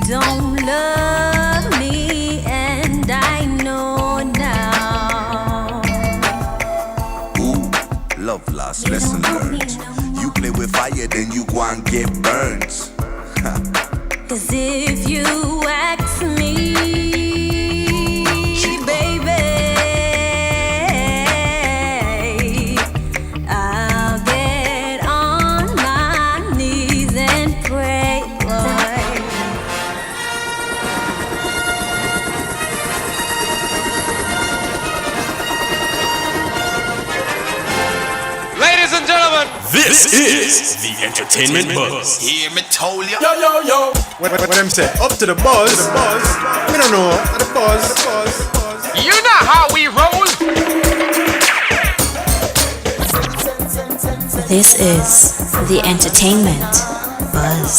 don't love me, and I know now. Ooh, love lost, lesson learned. You play with fire, then you go and get burned. Cause if you ask me, baby, I'll get on my knees and pray, Lord. Ladies and gentlemen, This is the Entertainment Buzz. Hear me told ya. Yo, yo, yo. What them say? Up to the buzz. We don't know. The buzz. you know how we roll. This is the Entertainment Buzz.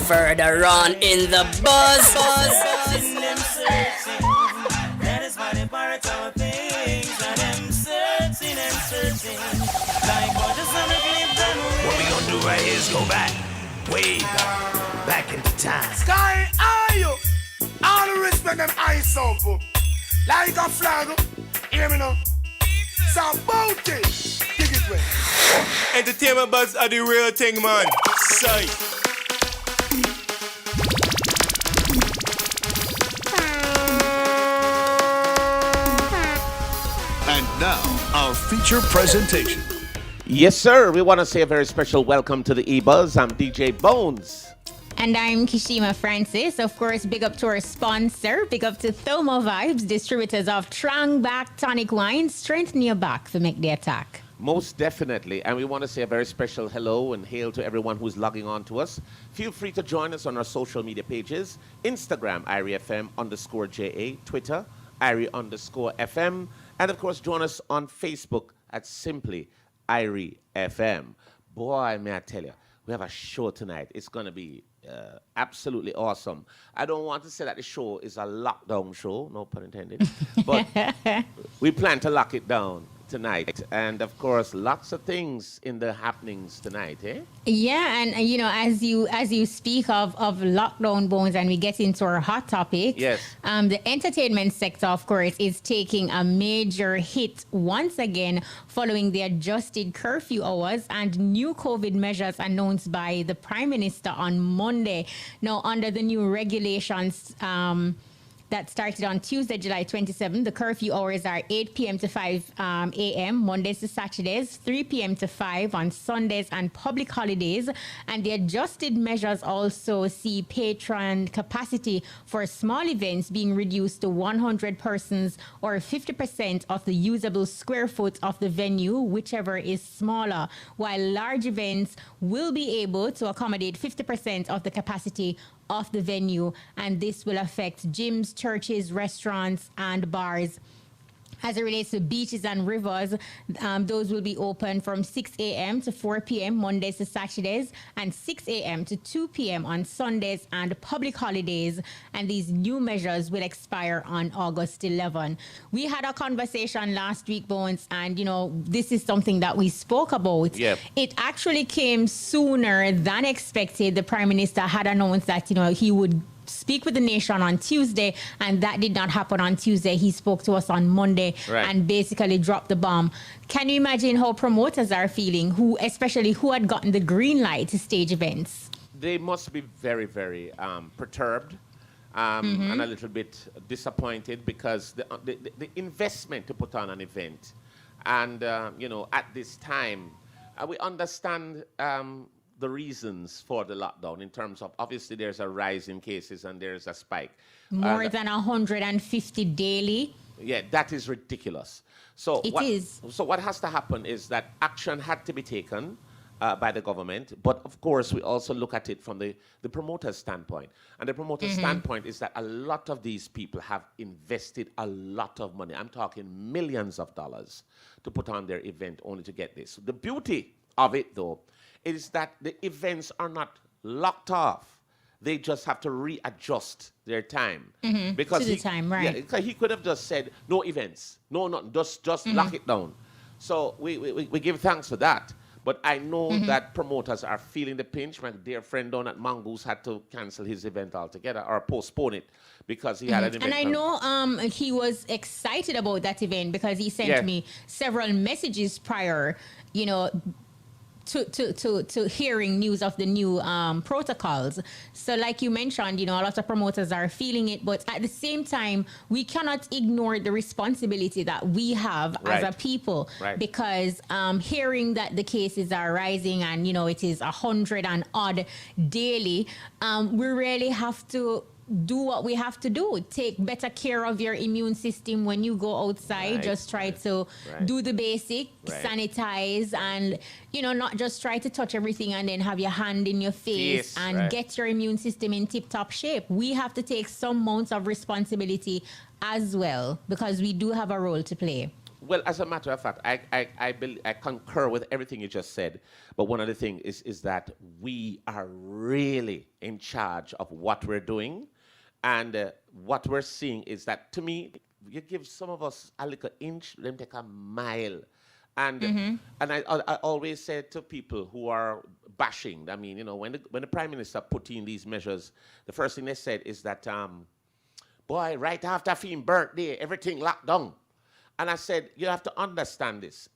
Further on in the buzz. What we gonna do right here is go back, way back into time. Sky, are you? All the respect and ice up. Like a flag. Hear me now. So bounty. Dig it way. Entertainment Buzz are the real thing, man. Sight. And now, our feature presentation. Yes, sir. We want to say a very special welcome to the EBUZZ. I'm DJ Bones. And I'm Kishima Francis. Of course, big up to our sponsor. Big up to Thelma Vibes, distributors of Trang Back Tonic Wine. Strengthen your back to make the attack. Most definitely. And we want to say a very special hello and hail to everyone who's logging on to us. Feel free to join us on our social media pages. Instagram, IRIFM_JA. Twitter, IRI_FM. And of course, join us on Facebook at simply IRI FM. Boy, may I tell you, we have a show tonight. It's going to be absolutely awesome. I don't want to say that the show is a lockdown show, no pun intended, but we plan to lock it down tonight. And of course, lots of things in the happenings tonight, eh? Yeah, and you know, as you speak of lockdown, Bones, and we get into our hot topic. Yes. The entertainment sector, of course, is taking a major hit once again following the adjusted curfew hours and new COVID measures announced by the Prime Minister on Monday. Now, under the new regulations, that started on Tuesday, July 27. The curfew hours are 8 p.m. to 5 a.m., Mondays to Saturdays, 3 p.m. to 5 on Sundays and public holidays. And the adjusted measures also see patron capacity for small events being reduced to 100 persons or 50% of the usable square foot of the venue, whichever is smaller, while large events will be able to accommodate 50% of the capacity of the venue, and this will affect gyms, churches, restaurants, and bars. As it relates to beaches and rivers, those will be open from 6 a.m. to 4 p.m. Mondays to Saturdays and 6 a.m. to 2 p.m. on Sundays and public holidays. And these new measures will expire on August 11. We had a conversation last week, Bones, and, you know, this is something that we spoke about. Yep. It actually came sooner than expected. The Prime Minister had announced that, you know, he would speak with the nation on Tuesday, and that did not happen on Tuesday. He spoke to us on Monday and basically dropped the bomb. Can you imagine how promoters are feeling, especially who had gotten the green light to stage events? They must be very, very perturbed and a little bit disappointed because the investment to put on an event, and you know, at this time, we understand the reasons for the lockdown in terms of, obviously there's a rise in cases and there's a spike. More than 150 daily. Yeah, that is ridiculous. So It is. So what has to happen is that action had to be taken by the government, but of course we also look at it from the promoter's standpoint. And the promoter's standpoint is that a lot of these people have invested a lot of money. I'm talking millions of dollars to put on their event only to get this. The beauty of it, though, is that the events are not locked off. They just have to readjust their time. Because to the time, right. Yeah, because he could have just said, no events, no, nothing, just lock it down. So we give thanks for that. But I know that promoters are feeling the pinch. My dear friend down at Mongoose had to cancel his event altogether or postpone it because he had an event. And I know he was excited about that event because he sent Yeah. me several messages prior, you know, to hearing news of the new protocols. So like you mentioned, you know, a lot of promoters are feeling it, but at the same time, we cannot ignore the responsibility that we have as a Right. people, Right. because hearing that the cases are rising and, you know, it is 100 and odd daily, we really have to do what we have to do. Take better care of your immune system when you go outside. Right, Just try to right. do the basic, Right. sanitize, and, you know, not just try to touch everything and then have your hand in your face Yes, and right. get your immune system in tip-top shape. We have to take some amount of responsibility as well, because we do have a role to play. Well, as a matter of fact, I concur with everything you just said. But one of the things is that we are really in charge of what we're doing. And what we're seeing is that, to me, you give some of us a little inch, them take a mile. And I always say to people who are bashing, I mean, you know, when the Prime Minister put in these measures, the first thing they said is that, boy, right after Finn's birthday, everything locked down. And I said, you have to understand this.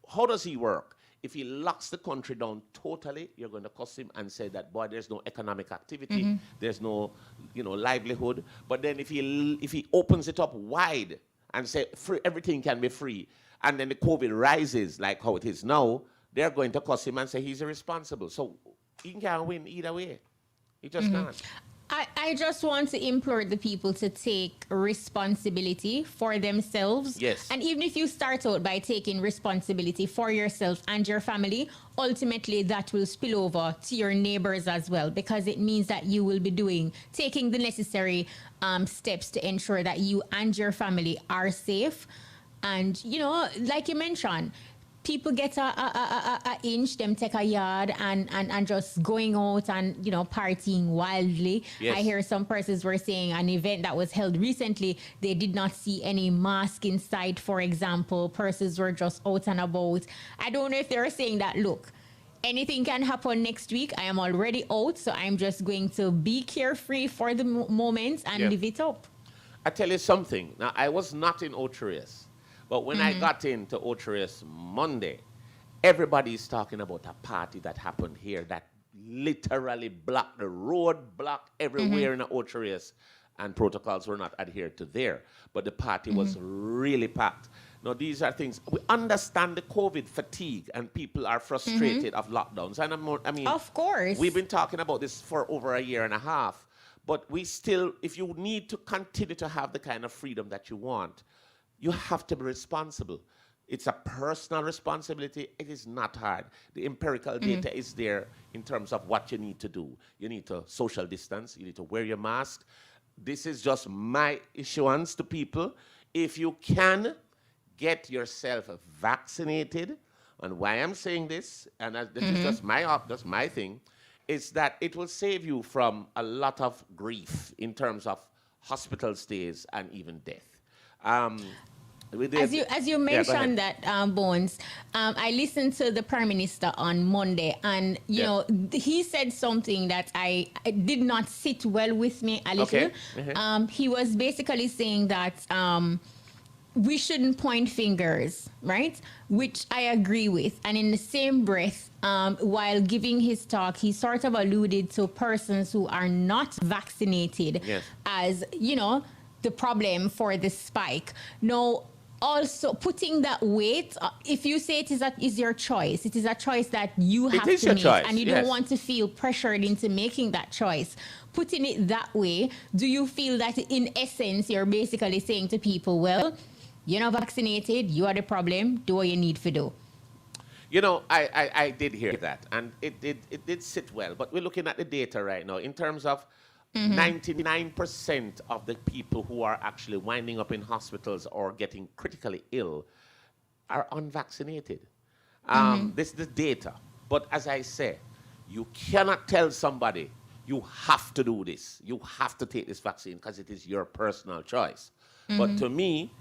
How does he work? If he locks the country down totally, you're going to cuss him and say that, boy, there's no economic activity, there's no, you know, livelihood. But then if he opens it up wide and say free, everything can be free, and then the COVID rises like how it is now, they're going to cuss him and say he's irresponsible. So he can't win either way. He just can't. I just want to implore the people to take responsibility for themselves. Yes. And even if you start out by taking responsibility for yourself and your family, ultimately that will spill over to your neighbors as well, because it means that you will be taking the necessary steps to ensure that you and your family are safe. And, you know, like you mentioned, people get a inch, them take a yard and just going out and, you know, partying wildly. Yes. I hear some persons were saying an event that was held recently, they did not see any mask inside, for example. Persons were just out and about. I don't know if they were saying that, look, anything can happen next week. I am already out, so I'm just going to be carefree for the moment and live it up. I tell you something. Now, I was not in Ocherius. But when I got into Ocherius Monday, everybody's talking about a party that happened here that literally blocked the road, blocked everywhere in Ocherius, and protocols were not adhered to there. But the party was really packed. Now, these are things, we understand the COVID fatigue and people are frustrated of lockdowns. And I mean, Of course. we've been talking about this for over a year and a half. But we still, if you need to continue to have the kind of freedom that you want, you have to be responsible. It's a personal responsibility. It is not hard. The empirical data is there in terms of what you need to do. You need to social distance. You need to wear your mask. This is just my issuance to people. If you can get yourself vaccinated, and why I'm saying this, and this is just my thing, is that it will save you from a lot of grief in terms of hospital stays and even death. As you mentioned that, Bones, I listened to the Prime Minister on Monday, and you know, he said something that I did not sit well with me a little. He was basically saying that we shouldn't point fingers, right? Which I agree with. And in the same breath, while giving his talk, he sort of alluded to persons who are not vaccinated as, you know, the problem for the spike. Now, also putting that weight, if you say it is your choice, it is a choice that you have to make, and you don't want to feel pressured into making that choice. Putting it that way, do you feel that in essence you're basically saying to people, well, you're not vaccinated, you are the problem, do what you need to do? You know, I did hear that, and it did sit well. But we're looking at the data right now in terms of 99% of the people who are actually winding up in hospitals or getting critically ill are unvaccinated. This is the data. But as I say, you cannot tell somebody, you have to do this. You have to take this vaccine because it is your personal choice. But to me,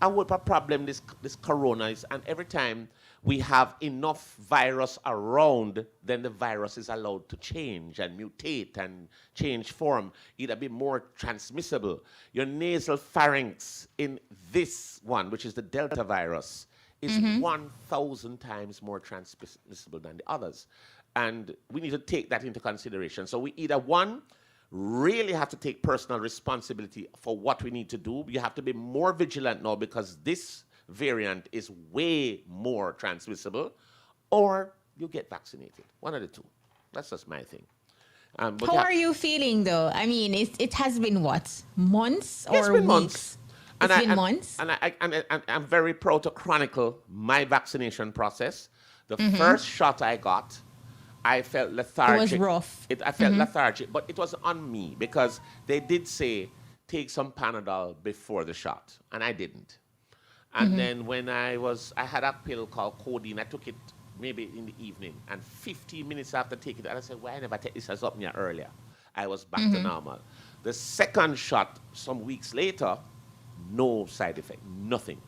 our problem this corona is, and every time we have enough virus around, then the virus is allowed to change and mutate and change form, either be more transmissible. Your nasal pharynx in this one, which is the Delta virus, is 1,000 times more transmissible than the others. And we need to take that into consideration. So we either, one, really have to take personal responsibility for what we need to do. You have to be more vigilant now because this variant is way more transmissible, or you get vaccinated. One of the two. That's just my thing. How are you feeling though? I mean, it has been what? Months or it's been weeks? Months. It's been months? And I'm very proud to chronicle my vaccination process. The first shot I got, I felt lethargic. It was rough. I felt lethargic, but it was on me because they did say, take some Panadol before the shot, and I didn't. And then when I had a pill called codeine. I took it maybe in the evening, and 15 minutes after taking it, I said, why I never take this as up here earlier? I was back to normal. The second shot, some weeks later, no side effect, nothing.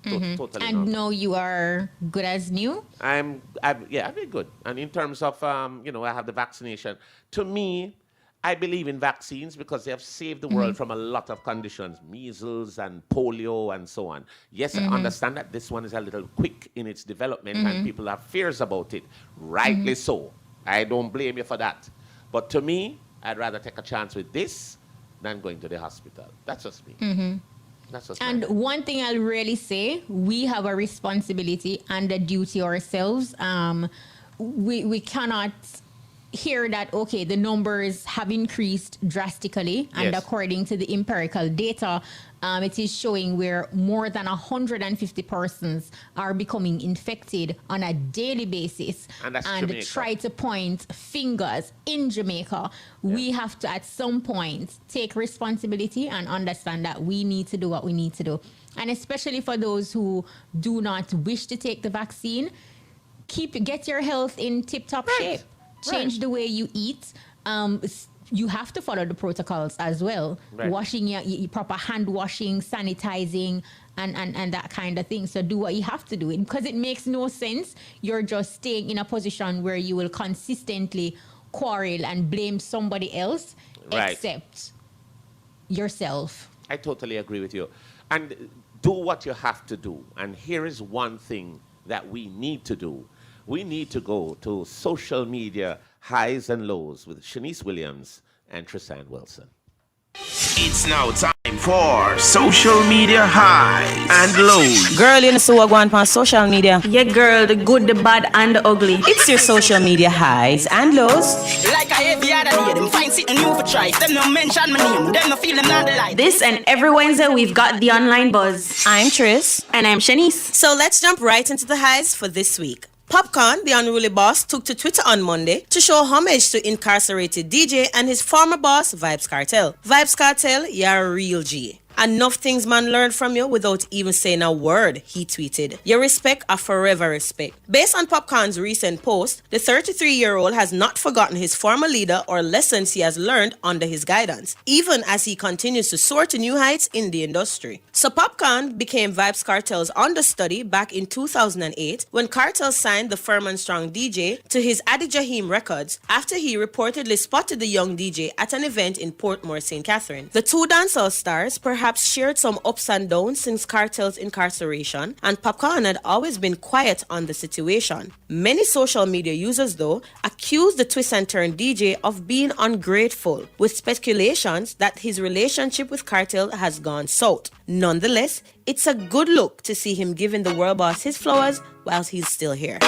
Totally and normal. now you are good as new? I've been good. And in terms of, I have the vaccination. To me, I believe in vaccines because they have saved the world from a lot of conditions, measles and polio and so on. Yes, I understand that this one is a little quick in its development and people have fears about it. Rightly so. I don't blame you for that. But to me, I'd rather take a chance with this than going to the hospital. That's just me. That's just And one thing I'll really say, we have a responsibility and a duty ourselves. We cannot hear that, okay, the numbers have increased drastically. And according to the empirical data, it is showing where more than 150 persons are becoming infected on a daily basis. And try to point fingers in Jamaica. We have to, at some point, take responsibility and understand that we need to do what we need to do. And especially for those who do not wish to take the vaccine, get your health in tip-top shape. Change the way you eat. You have to follow the protocols as well. Washing your proper hand washing, sanitizing, and that kind of thing. So do what you have to do. Because it makes no sense. You're just staying in a position where you will consistently quarrel and blame somebody else except yourself. I totally agree with you. And do what you have to do. And here is one thing that we need to do. We need to go to social media highs and lows with Shanice Williams and Tristan Wilson. It's now time for social media highs and lows. Girl, you know so what going on social media? Yeah, girl, the good, the bad, and the ugly. It's your social media highs and lows. Like I every other day, them find something new for try. Them no mention my name, them no feel them not the light. This and every Wednesday, we've got the online buzz. I'm Tris. And I'm Shanice. So let's jump right into the highs for this week. Popcorn, the unruly boss, took to Twitter on Monday to show homage to incarcerated DJ and his former boss, Vybz Kartel. Vybz Kartel, you're a real G. Enough things man learned from you without even saying a word, he tweeted. Your respect are forever respect. Based on Popcorn's recent post, the 33-year-old has not forgotten his former leader or lessons he has learned under his guidance, even as he continues to soar to new heights in the industry. So Popcorn became Vybz Kartel's understudy back in 2008 when Kartel signed the Firman Strong DJ to his Adi Jahim Records after he reportedly spotted the young DJ at an event in Portmore, St. Catherine. The two dancehall stars perhaps shared some ups and downs since Kartel's incarceration, and Popcorn had always been quiet on the situation. Many social media users, though, accused the twist and turn DJ of being ungrateful, with speculations that his relationship with Kartel has gone south. Nonetheless, it's a good look to see him giving the world boss his flowers whilst he's still here.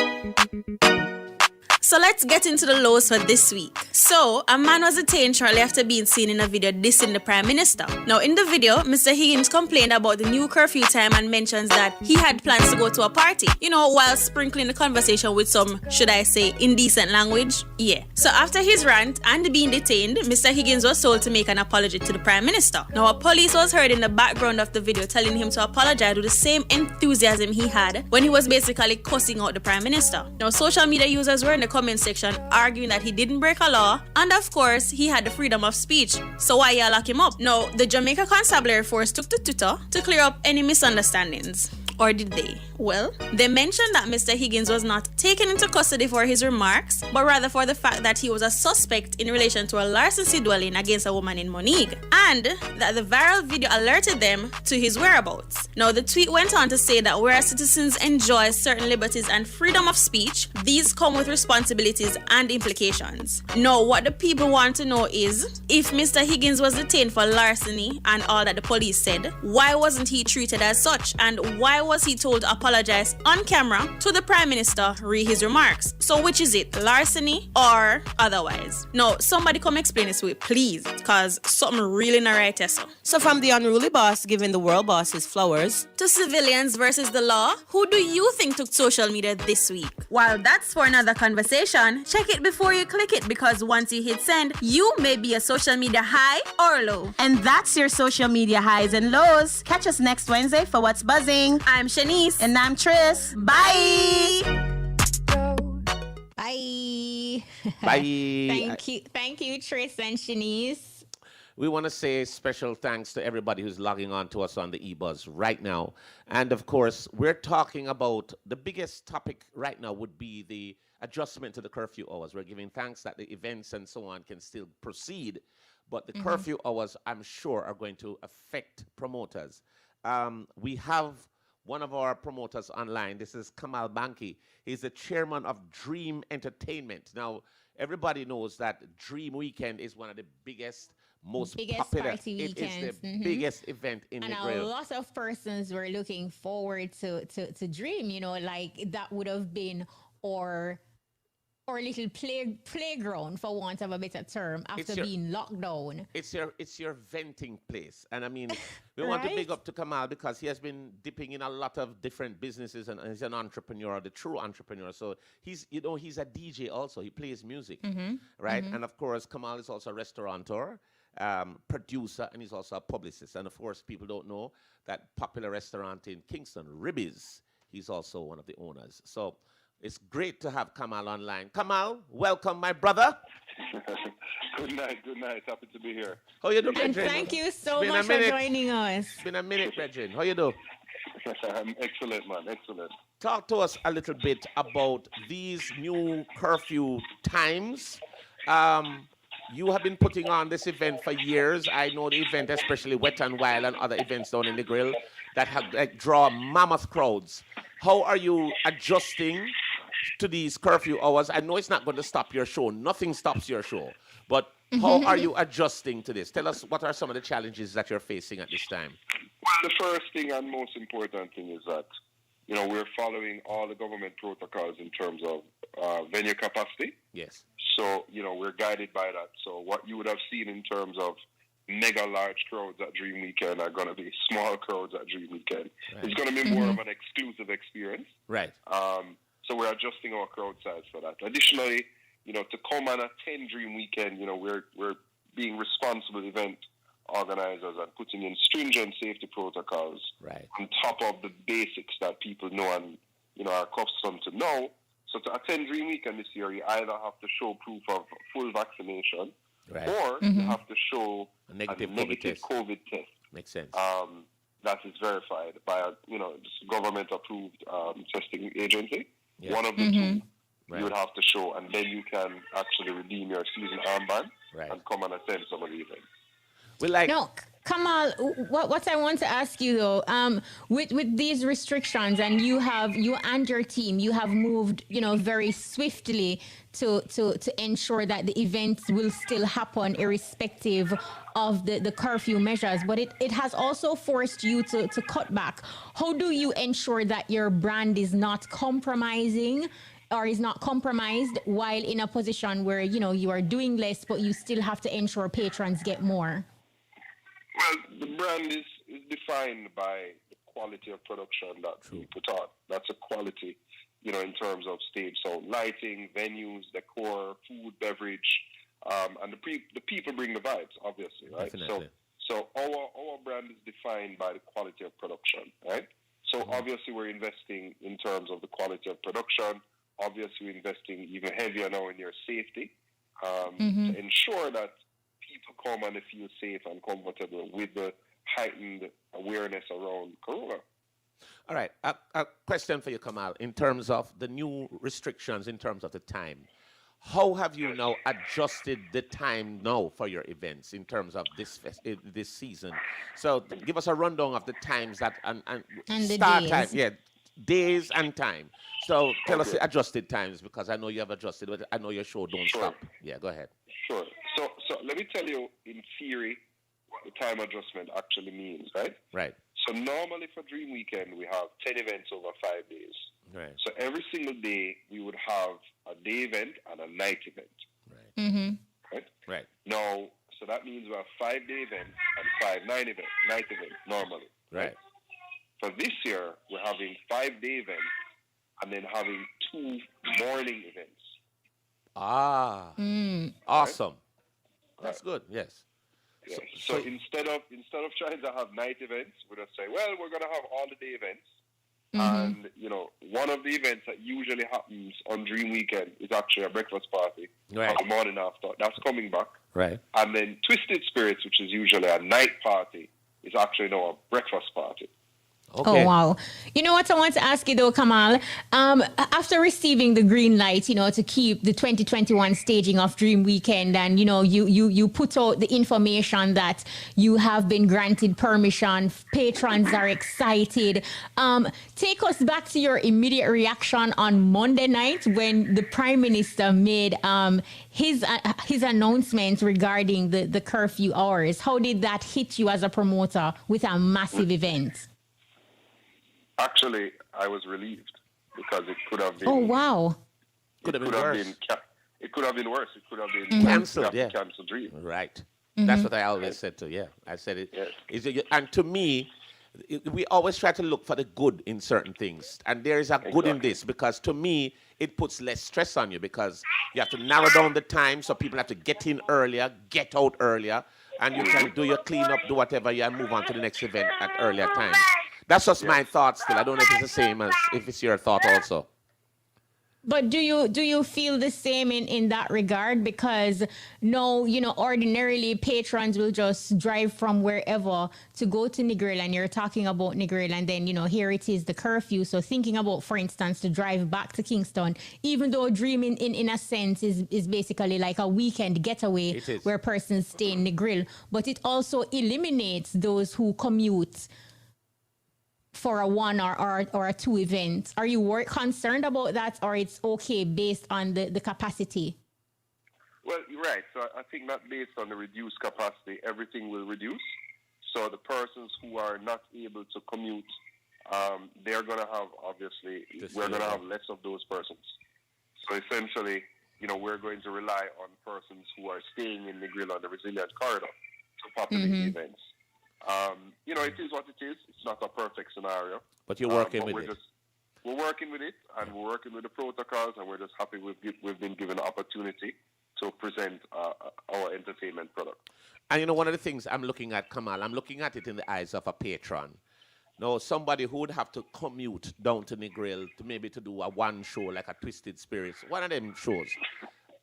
So let's get into the lows for this week. So, a man was detained shortly after being seen in a video dissing the Prime Minister. Now, in the video, Mr. Higgins complained about the new curfew time and mentions that he had plans to go to a party, while sprinkling the conversation with some, should I say, indecent language? Yeah. So after his rant and being detained, Mr. Higgins was told to make an apology to the Prime Minister. Now, a police was heard in the background of the video telling him to apologize with the same enthusiasm he had when he was basically cussing out the Prime Minister. Now, social media users were in the comment section arguing that he didn't break a law, and of course he had the freedom of speech, so why y'all lock him up? Now, the Jamaica Constabulary Force took to Twitter to clear up any misunderstandings. Or did they? Well, they mentioned that Mr. Higgins was not taken into custody for his remarks, but rather for the fact that he was a suspect in relation to a larceny dwelling against a woman in Monique, and that the viral video alerted them to his whereabouts. Now, the tweet went on to say that whereas citizens enjoy certain liberties and freedom of speech, these come with responsibilities and implications. Now, what the people want to know is, if Mr. Higgins was detained for larceny and all that the police said, why wasn't he treated as such, and why was he told to apologize on camera to the Prime Minister re his remarks? So which is it, larceny or otherwise? No, somebody come explain this to me, please, cause something really not right here, so. So from the unruly boss giving the world boss his flowers to civilians versus the law, who do you think took social media this week? While that's for another conversation, check it before you click it, because once you hit send, you may be a social media high or low. And that's your social media highs and lows. Catch us next Wednesday for What's Buzzing. I'm Shanice. And I'm Tris. Bye! Bye. Bye. Thank you, Tris and Shanice. We want to say special thanks to everybody who's logging on to us on the EBUZZ right now. And of course, we're talking about the biggest topic right now would be the adjustment to the curfew hours. We're giving thanks that the events and so on can still proceed, but the curfew hours, I'm sure, are going to affect promoters. We have one of our promoters online. This is Kamal Banke. He's the chairman of Dream Entertainment. Now, everybody knows that Dream Weekend is one of the biggest, most popular. Party weekends. It is the biggest event in and the a grill. lot of persons were looking forward to Dream, you know, like that would have been our little playground, for want of a better term, after being locked down. It's your venting place. And I mean, we want to big up to Kamal because he has been dipping in a lot of different businesses, and he's an entrepreneur, the true entrepreneur. So he's a DJ also. He plays music, right? And of course, Kamal is also a restaurateur, producer, and he's also a publicist. And of course, people don't know that popular restaurant in Kingston, Ribby's, he's also one of the owners. So it's great to have Kamal online. Kamal, welcome, my brother. Good night. Happy to be here. How you doing, And Brethren? thank you so much for joining us. It's been a minute, Brethren. How you doing? Excellent, man. Excellent. Talk to us a little bit about these new curfew times. You have been putting on this event for years. I know the event, especially Wet and Wild and other events down in the grill, that have draw mammoth crowds. How are you adjusting to these curfew hours? I know it's not going to stop your show. Nothing stops your show. But how are you adjusting to this? Tell us, what are some of the challenges that you're facing at this time? Well, the first thing and most important thing is that, you know, we're following all the government protocols in terms of venue capacity. Yes. So, you know, we're guided by that. So what you would have seen in terms of mega large crowds at Dream Weekend are going to be small crowds at Dream Weekend. Right. It's going to be more of an exclusive experience. Right. So we're adjusting our crowd size for that. Additionally, you know, to come and attend Dream Weekend, you know, we're being responsible event organizers and putting in stringent safety protocols on top of the basics that people know and, you know, are accustomed to know. So to attend Dream Weekend this year, you either have to show proof of full vaccination or you have to show a negative COVID test. Makes sense. That is verified by a, you know, government-approved testing agency. Yeah. One of the two you would have to show, and then you can actually redeem your season armband and come and attend some of the events. No, Kamal, what I want to ask you though, with these restrictions, and you and your team, you have moved, you know, very swiftly to ensure that the events will still happen irrespective of the curfew measures, but it has also forced you to cut back. How do you ensure that your brand is not compromising or is not compromised while in a position where, you know, you are doing less, but you still have to ensure patrons get more? Well, the brand is defined by the quality of production that we put on. That's a quality, you know, in terms of stage sound, lighting, venues, decor, food, beverage, and the people bring the vibes, obviously, right? Definitely. So our brand is defined by the quality of production, right? So obviously we're investing in terms of the quality of production. Obviously we're investing even heavier now in your safety to ensure that people come and they feel safe and comfortable with the heightened awareness around Corona. All right. A question for you, Kamal. In terms of the new restrictions, in terms of the time, how have you now adjusted the time now for your events in terms of this season? So give us a rundown of the times that and And the start time, days. yeah, days and time. So tell us Okay. the adjusted times because I know you have adjusted, but I know your show don't Sure. stop. Yeah, go ahead. Sure. So let me tell you in theory what the time adjustment actually means, right? Right. So normally for Dream Weekend we have 10 events over 5 days. Right. So every single day we would have a day event and a night event. Mm-hmm. Right? Right. Now, so that means we have 5-day events and 5 night events normally. Right. For this year, we're having 5-day events and then having 2 morning events. Ah. Awesome. That's good. Yes. Yeah. So instead of trying to have night events, we just say, well, we're going to have all the day events. And, one of the events that usually happens on Dream Weekend is actually a breakfast party Right. on the morning after. That's coming back. Right. And then Twisted Spirits, which is usually a night party, is actually now a breakfast party. Okay. Oh, wow. You know what I want to ask you though, Kamal? After receiving the green light, to keep the 2021 staging of Dream Weekend and, you put out the information that you have been granted permission, patrons are excited. Take us back to your immediate reaction on Monday night when the Prime Minister made his announcement regarding the curfew hours. How did that hit you as a promoter with a massive event? Actually, I was relieved because it could have been. Oh, wow. Could have been worse. It could have been worse. It could have been Cancelled, yeah. Cancelled Dream. Right. That's what I always said too. Yeah, I said it. Yes. And to me, we always try to look for the good in certain things, and there is a good in this because to me, it puts less stress on you because you have to narrow down the time so people have to get in earlier, get out earlier, and you can do your cleanup, do whatever, and move on to the next event at earlier times. That's just my thought still. I don't know if it's the same as if it's your thought also. But do you feel the same in that regard? Because no, ordinarily patrons will just drive from wherever to go to Negril, and you're talking about Negril, and then here it is the curfew. So thinking about, for instance, to drive back to Kingston, even though dreaming in a sense is basically like a weekend getaway where persons stay in Negril, but it also eliminates those who commute for a 1 or a 2 event. Are you concerned about that, or it's okay based on the capacity? Well, you're right. So I think that based on the reduced capacity, everything will reduce. So the persons who are not able to commute, they're going to have, obviously, we're going to have less of those persons. So essentially, we're going to rely on persons who are staying in the grill on the resilient corridor to populate the events. It is what it is. It's not a perfect scenario. But you're working with it. We're working with it, and we're working with the protocols, and we're just happy we've been given the opportunity to present our entertainment product. And one of the things I'm looking at, Kamal, I'm looking at it in the eyes of a patron. No, somebody who would have to commute down to Negril to do a one show like a Twisted Spirits, one of them shows.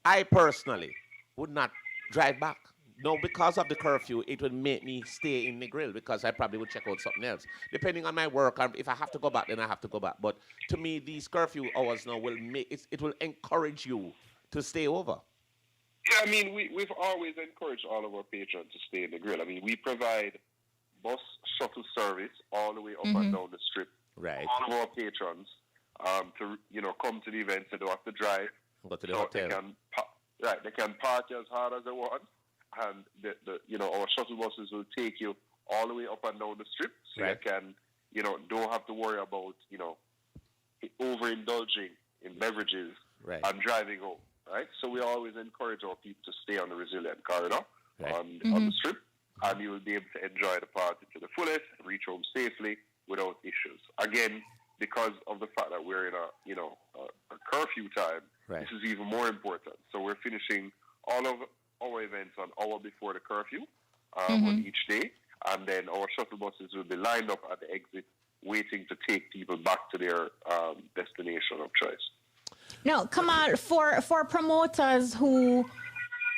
I personally would not drive back. No, because of the curfew, it would make me stay in Negril because I probably would check out something else. Depending on my work, if I have to go back, then I have to go back. But to me, these curfew hours now it will encourage you to stay over. Yeah, I mean, we've always encouraged all of our patrons to stay in the grill. I mean, we provide bus shuttle service all the way up and down the strip. Right. All of our patrons to come to the events. They don't have to drive. Go to the hotel. They can party as hard as they want, and our shuttle buses will take you all the way up and down the strip, so you can don't have to worry about overindulging in beverages and driving home. Right, so we always encourage our people to stay on the resilient corridor on the strip, and you will be able to enjoy the party to the fullest, reach home safely without issues. Again, because of the fact that we're in a curfew time, this is even more important. So we're finishing all of our events an hour before the curfew on each day, and then our shuttle buses will be lined up at the exit, waiting to take people back to their destination of choice. Now, Kamal, for promoters who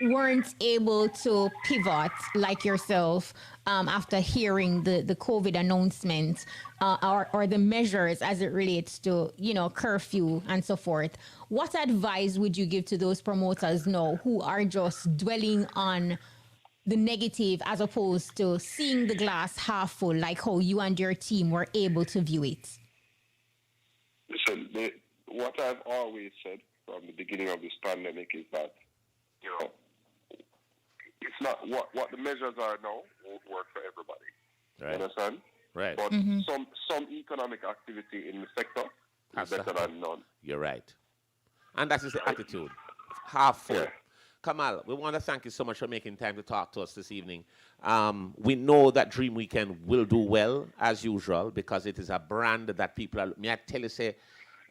weren't able to pivot like yourself after hearing the COVID announcement or the measures as it relates to, curfew and so forth, what advice would you give to those promoters now who are just dwelling on the negative as opposed to seeing the glass half full, like how you and your team were able to view it? Listen, what I've always said from the beginning of this pandemic is that, it's not what the measures are now won't work for everybody. Right. You understand? Right. But some economic activity in the sector is better than none. You're right. And that is the attitude. Half full. Yeah. Kamal, we want to thank you so much for making time to talk to us this evening. We know that Dream Weekend will do well, as usual, because it is a brand that people are... May I tell you, say,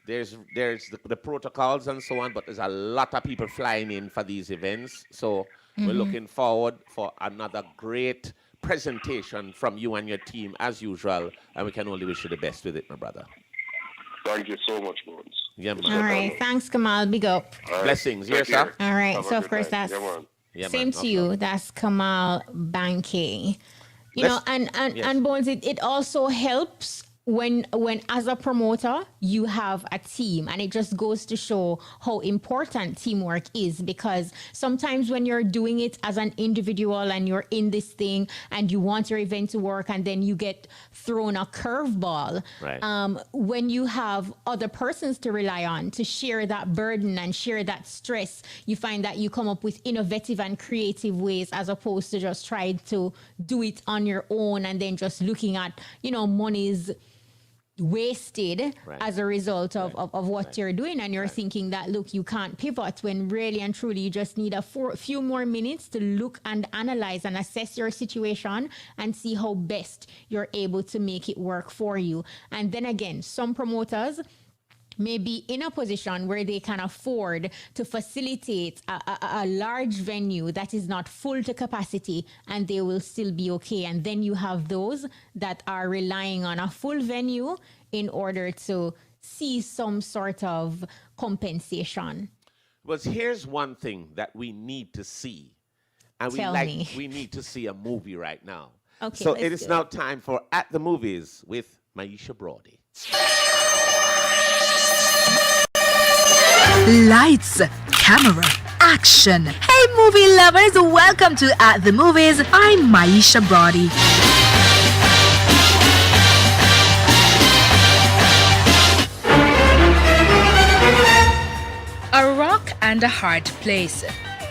there's the protocols and so on, but there's a lot of people flying in for these events. So we're looking forward for another great presentation from you and your team, as usual, and we can only wish you the best with it, my brother. Thank you so much, Bones. Yeah, man. All right. Thanks, Kamal. Big up. Right. Blessings. Yes, sir. All right. Have a So, of good course, night. that's Yeah, same to you. That's Kamal Banke. And yes. Bones, it also helps when as a promoter you have a team, and it just goes to show how important teamwork is, because sometimes when you're doing it as an individual and you're in this thing and you want your event to work and then you get thrown a curveball, right. When you have other persons to rely on to share that burden and share that stress, you find that you come up with innovative and creative ways as opposed to just trying to do it on your own and then just looking at monies wasted as a result of what you're doing, and you're thinking that, look, you can't pivot, when really and truly you just need a few more minutes to look and analyze and assess your situation and see how best you're able to make it work for you. And then again, some promoters may be in a position where they can afford to facilitate a large venue that is not full to capacity, and they will still be okay. And then you have those that are relying on a full venue in order to see some sort of compensation. But here's one thing that we need to see. And we need to see a movie right now. Okay, so it is now time for At the Movies with Maisha Brody. Lights, camera, action. Hey movie lovers, welcome to At the Movies. I'm Maisha Brody. A Rock and a Hard Place.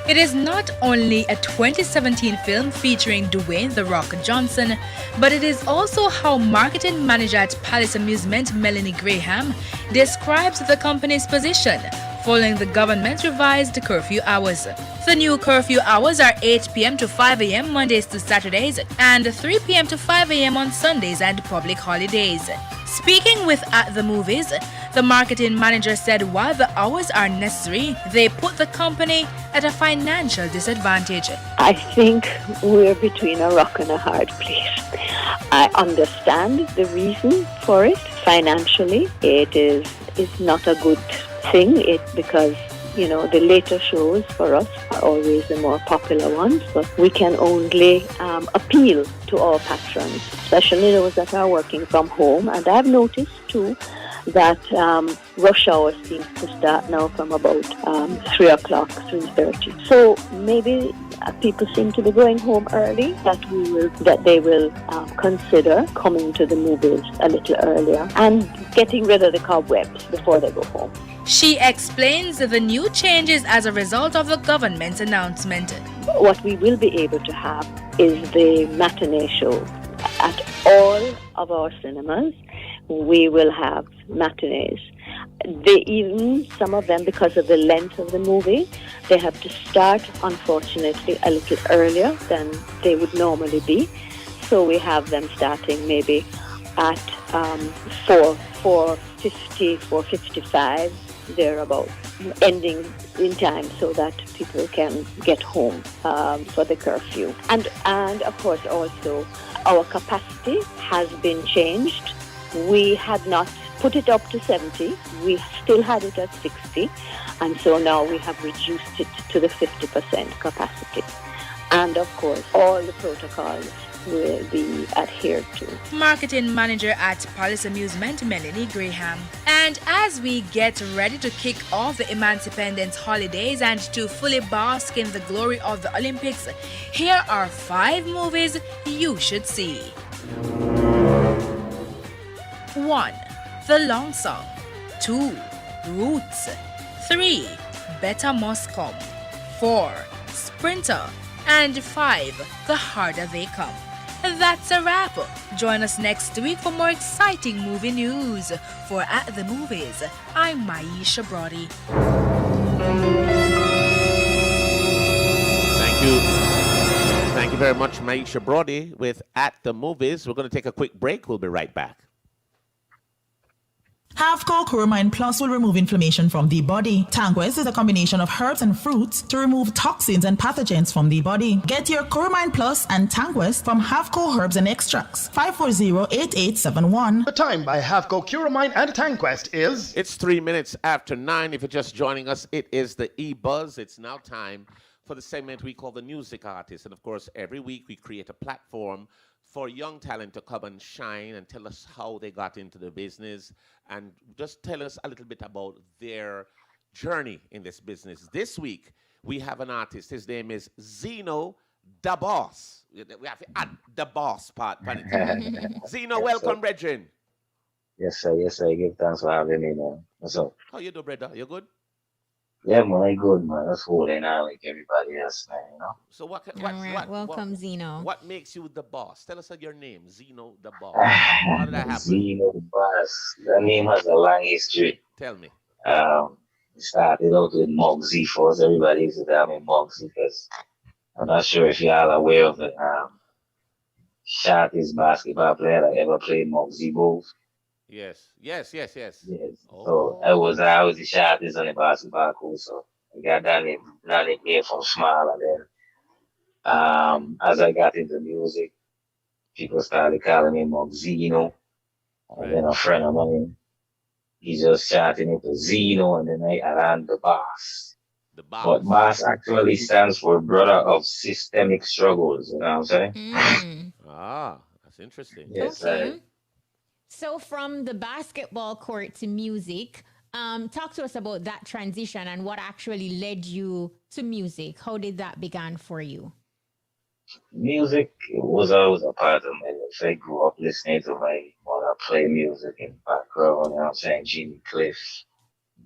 It is not only a 2017 film featuring Dwayne "The Rock" Johnson, but it is also how marketing manager at Palace Amusement Melanie Graham describes the company's position following the government revised curfew hours. The new curfew hours are 8 p.m. to 5 a.m. Mondays to Saturdays and 3 p.m. to 5 a.m. on Sundays and public holidays. Speaking with At the Movies, the marketing manager said while the hours are necessary, they put the company at a financial disadvantage. I think we're between a rock and a hard place. I understand the reason for it. Financially, it is not a good thing, because the later shows for us are always the more popular ones, but we can only appeal to our patrons, especially those that are working from home. And I've noticed too that rush hour seems to start now from about 3 o'clock, 3:30. So maybe people seem to be going home early, that they will consider coming to the movies a little earlier and getting rid of the cobwebs before they go home. She explains the new changes as a result of the government's announcement. What we will be able to have is the matinee show. At all of our cinemas, we will have matinees. Some of them, because of the length of the movie, they have to start, unfortunately, a little earlier than they would normally be. So we have them starting maybe at 4:50, 4:55, thereabout, ending in time so that people can get home for the curfew. And of course also our capacity has been changed. We had not put it up to 70. We still had it at 60, and so now we have reduced it to the 50% capacity. And of course, all the protocols will be adhered to. Marketing manager at Palace Amusement, Melanie Graham. And as we get ready to kick off the Emancipendence holidays and to fully bask in the glory of the Olympics, here are 5 movies you should see. 1. The Long Song. 2. Roots. 3. Better Must Come. 4. Sprinter. And 5. The Harder They Come. That's a wrap. Join us next week for more exciting movie news. For At the Movies, I'm Maisha Brody. Thank you. Thank you very much, Maisha Brody, with At the Movies. We're going to take a quick break. We'll be right back. Havco Curamine Plus will remove inflammation from the body. Tanquest is a combination of herbs and fruits to remove toxins and pathogens from the body. Get your Curamine Plus and Tanquest from Havco Herbs and Extracts. 540-8871. The time by Havco Curamine and Tanquest is... It's 3 minutes after 9. If you're just joining us, it is the EBUZZ. It's now time for the segment we call the Music Artist. And of course, every week we create a platform for young talent to come and shine and tell us how they got into the business and just tell us a little bit about their journey in this business. This week, we have an artist. His name is Zeno the Boss. We have to add the boss part. Zeno, welcome, brethren. Yes, sir. Yes, sir. Give thanks for having me, man. What's up? How you doing, brother? You good? Yeah, man, I good, man. That's holding out like everybody else, man, you know? So Welcome, Zeno. What makes you the boss? Tell us your name, Zeno the Boss. How did that happen? Zeno the Boss. The name has a long history. Tell me. It started out with Muggsy first. Everybody used to tell me Muggsy because I'm not sure if y'all are aware of it. Shortest basketball player that ever played Muggsy Bogues. Yes. So I was the shortest on the basketball court, so I got that name from small, and then as I got into music, people started calling me Zeno. And then a friend of mine, he just shouted it to Zeno, and then I added the Boss. The Boss. But Boss actually stands for Brother of Systemic Struggles, you know what I'm saying? That's interesting. Yes, Okay. So from the basketball court to music, talk to us about that transition and what actually led you to music. How did that begin for you? Music was always a part of my life. I grew up listening to my mother play music in the background, you know what I'm saying? Jimmy Cliff,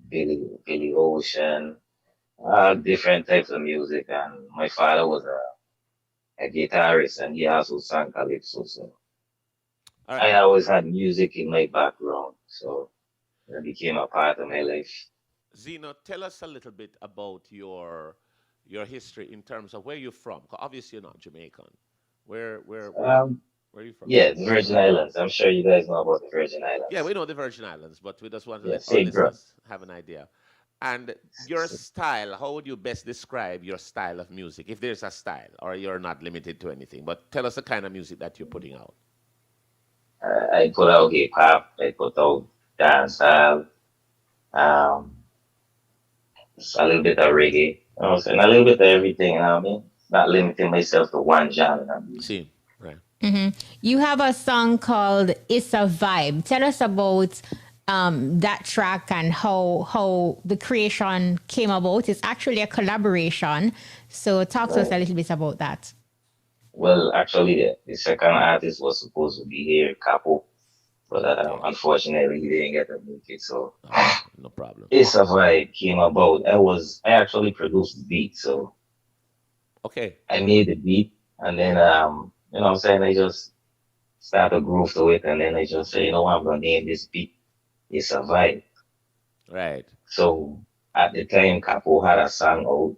Billy Ocean, different types of music. And my father was a guitarist, and he also sang calypso. So I always had music in my background, so it became a part of my life. Zeno, tell us a little bit about your history in terms of where you're from. 'Cause obviously, you're not Jamaican. Where are you from? Yeah, the Virgin Islands. I'm sure you guys know about the Virgin Islands. Yeah, we know the Virgin Islands, but we just want to let our same bro. listeners have an idea. And your style, how would you best describe your style of music, if there's a style, or you're not limited to anything? But tell us the kind of music that you're putting out. I put out hip hop, I put out dancehall, a little bit of reggae, you know what I'm saying? A little bit of everything, you know what I mean? Not limiting myself to one genre. See, right. Mm-hmm. You have a song called It's a Vibe. Tell us about that track and how the creation came about. It's actually a collaboration. So talk to us a little bit about that. Well, actually, the second artist was supposed to be here, Capo, but unfortunately, he didn't get to make it. So, no problem. It's a Vibe came about. I actually produced the beat, so okay, I made the beat, and then you know what I'm saying, I just started to groove to it, and then I just say, you know what, I'm gonna name this beat It's a Vibe. Right. So at the time, Capo had a song out.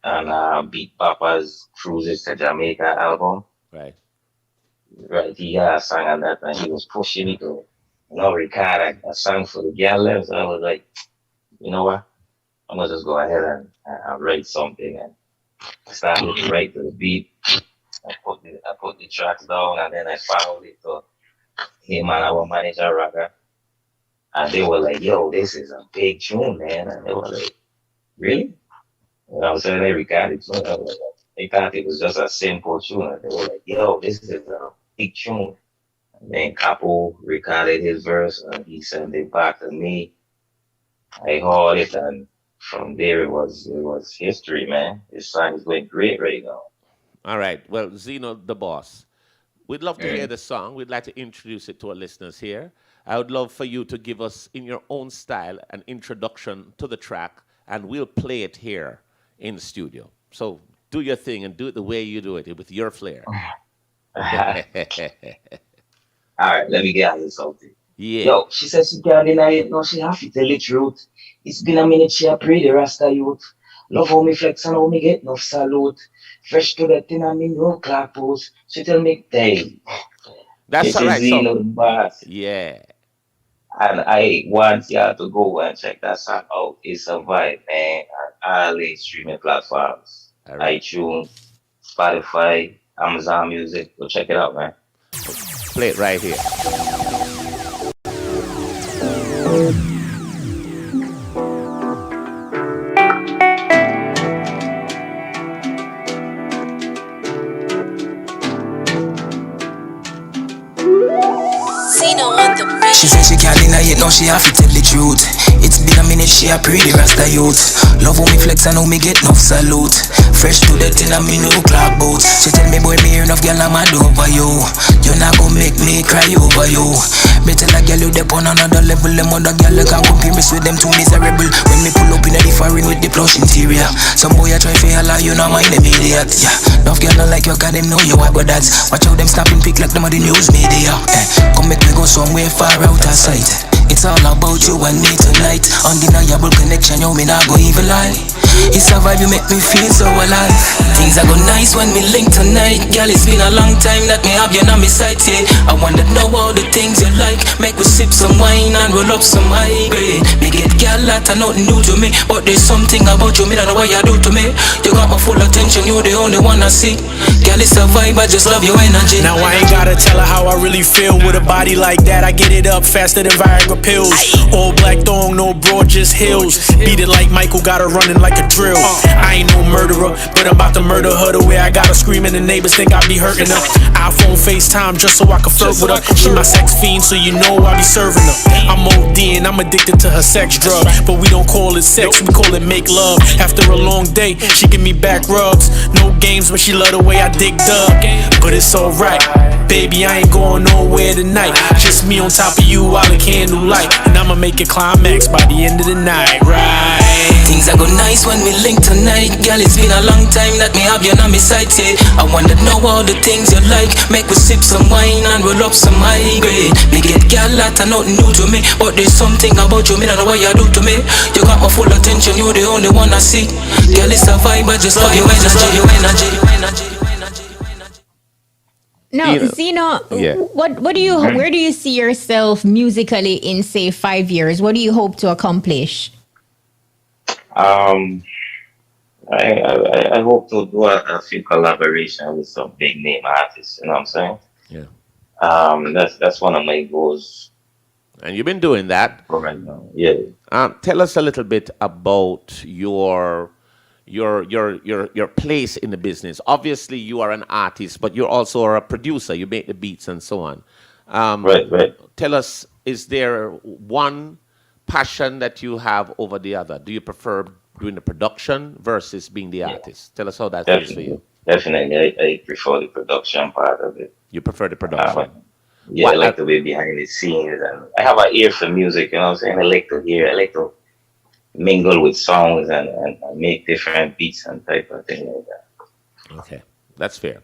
And Beat Papa's Cruises to Jamaica album. Right. Right, he had a song on that, and he was pushing me to, record a song for the girl. So I was like, you know what? I'm gonna just go ahead and write something, and I started to write to the beat. I put the tracks down, and then I found it to him and our manager Raga, and they were like, "Yo, this is a big tune, man." And they were like, "Really?" And I was saying they recorded tune. I was like, they thought it was just a simple tune. And they were like, "Yo, this is a big tune." And then Capo recorded his verse, and he sent it back to me. I heard it, and from there it was history, man. This song is going great right now. All right. Well, Zeno, the boss, we'd love to Yeah. hear the song. We'd like to introduce it to our listeners here. I would love for you to give us, in your own style, an introduction to the track, and we'll play it here in the studio. So do your thing and do it the way you do it, with your flair. All right, let me get out of something. Yeah. Yo, she said she can't deny it. No, she have to tell the truth. It's been a minute, she a pray the Rasta youth. Love how me flex and how me get enough salute. Fresh to the thing and me no clock pose. She tell me, hey, That's this all is right. Zeno So, the boss. yeah. And I want y'all to go and check that song out. It's a vibe, man. On all the streaming platforms. All right. iTunes, Spotify, Amazon Music. Go check it out, man. Play it right here. Zeno on the bridge. She said she can't deny it, no, she have to tell the truth. It's been a minute, she a pretty Rasta youth. Love how me flex and how me get enough salute. Fresh to the tin and me no clock boots. She tell me, boy, me hear enough girl, I'm mad over you. You're not gonna make me cry over you. Me tell a girl you dep on another level. Them other girl you can't compare me with them too miserable. When me pull up in a different with the plush interior. Some boy a try fi holla, you know mind them idiot. Yeah, enough girl not like you, cause them know you are good dads. Watch out them snapping pic like them of the news media. Come make me go somewhere far out of sight. It's all about you and me tonight. Undeniable connection, yo, me not go even lie. It's a vibe, you make me feel so alive. Things are go nice when we link tonight. Girl, it's been a long time that me have you on my side, yeah. I wanna know all the things you like. Make we sip some wine and roll up some high grade. Me get girl that are nothing new to me, but there's something about you, me don't know what you do to me. You got my full attention, you're the only one I see. Girl, it's a vibe, I just love your energy. Now I ain't gotta tell her how I really feel. With a body like that, I get it up faster than Viagra pills. All black thong, no broad, just heels. Beat it like Michael, got her running like a drill. I ain't no murderer, but I'm about to murder her the way I got her screaming. The neighbors think I be hurting her. iPhone FaceTime just so I can flirt with her. She my sex fiend, so you know I be serving her. I'm OD and I'm addicted to her sex drug, but we don't call it sex, we call it make love. After a long day, she give me back rubs. No games, but she love the way I dig dub. But it's alright, baby, I ain't going nowhere tonight. Just me on top of you while the candlelight, and I'ma make it climax by the end of the night, right? Things are go nice when we link tonight. Girl, it's been a long time that me have you on my side, yeah. I wanna know all the things you like. Make we sip some wine and roll up some high grade. Me get girl that are nothing new to me, but there's something about you, me don't know what you do to me. You got my full attention, you're the only one I see. Girl, it's a vibe, I just love your energy. Now, You know, Zeno, yeah. what do you where do you see yourself musically in say 5 years? What do you hope to accomplish? I hope to do a few collaboration with some big name artists. You know what I'm saying? Yeah. That's one of my goals And you've been doing that. for right now. Yeah. Tell us a little bit about your place in the business. Obviously, you are an artist, but you're also a producer. You make the beats and so on. Right. Tell us, is there one passion that you have over the other? Do you prefer doing the production versus being the artist? Tell us how that feels for you. Definitely. I prefer the production part of it. You prefer the production. I like to be behind the scenes, and I have an ear for music. You know what I'm saying? I like to mingle with songs and make different beats and type of thing like that. Okay, that's fair.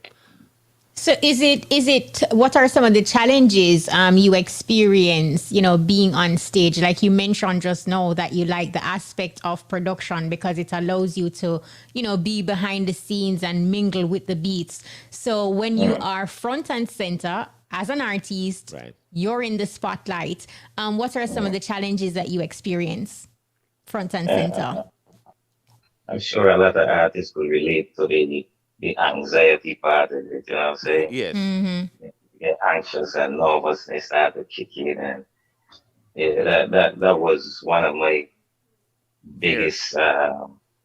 So is it what are some of the challenges you experience, being on stage? Like you mentioned just now that you like the aspect of production because it allows you to, be behind the scenes and mingle with the beats. So when you are front and center as an artist, right, you're in the spotlight. What are some of the challenges that you experience front and center? I'm sure a lot of artists could relate to the anxiety part of it, you know what I'm saying? Yes. Mm-hmm. get anxious and nervousness start to kick in, and yeah, that was one of my biggest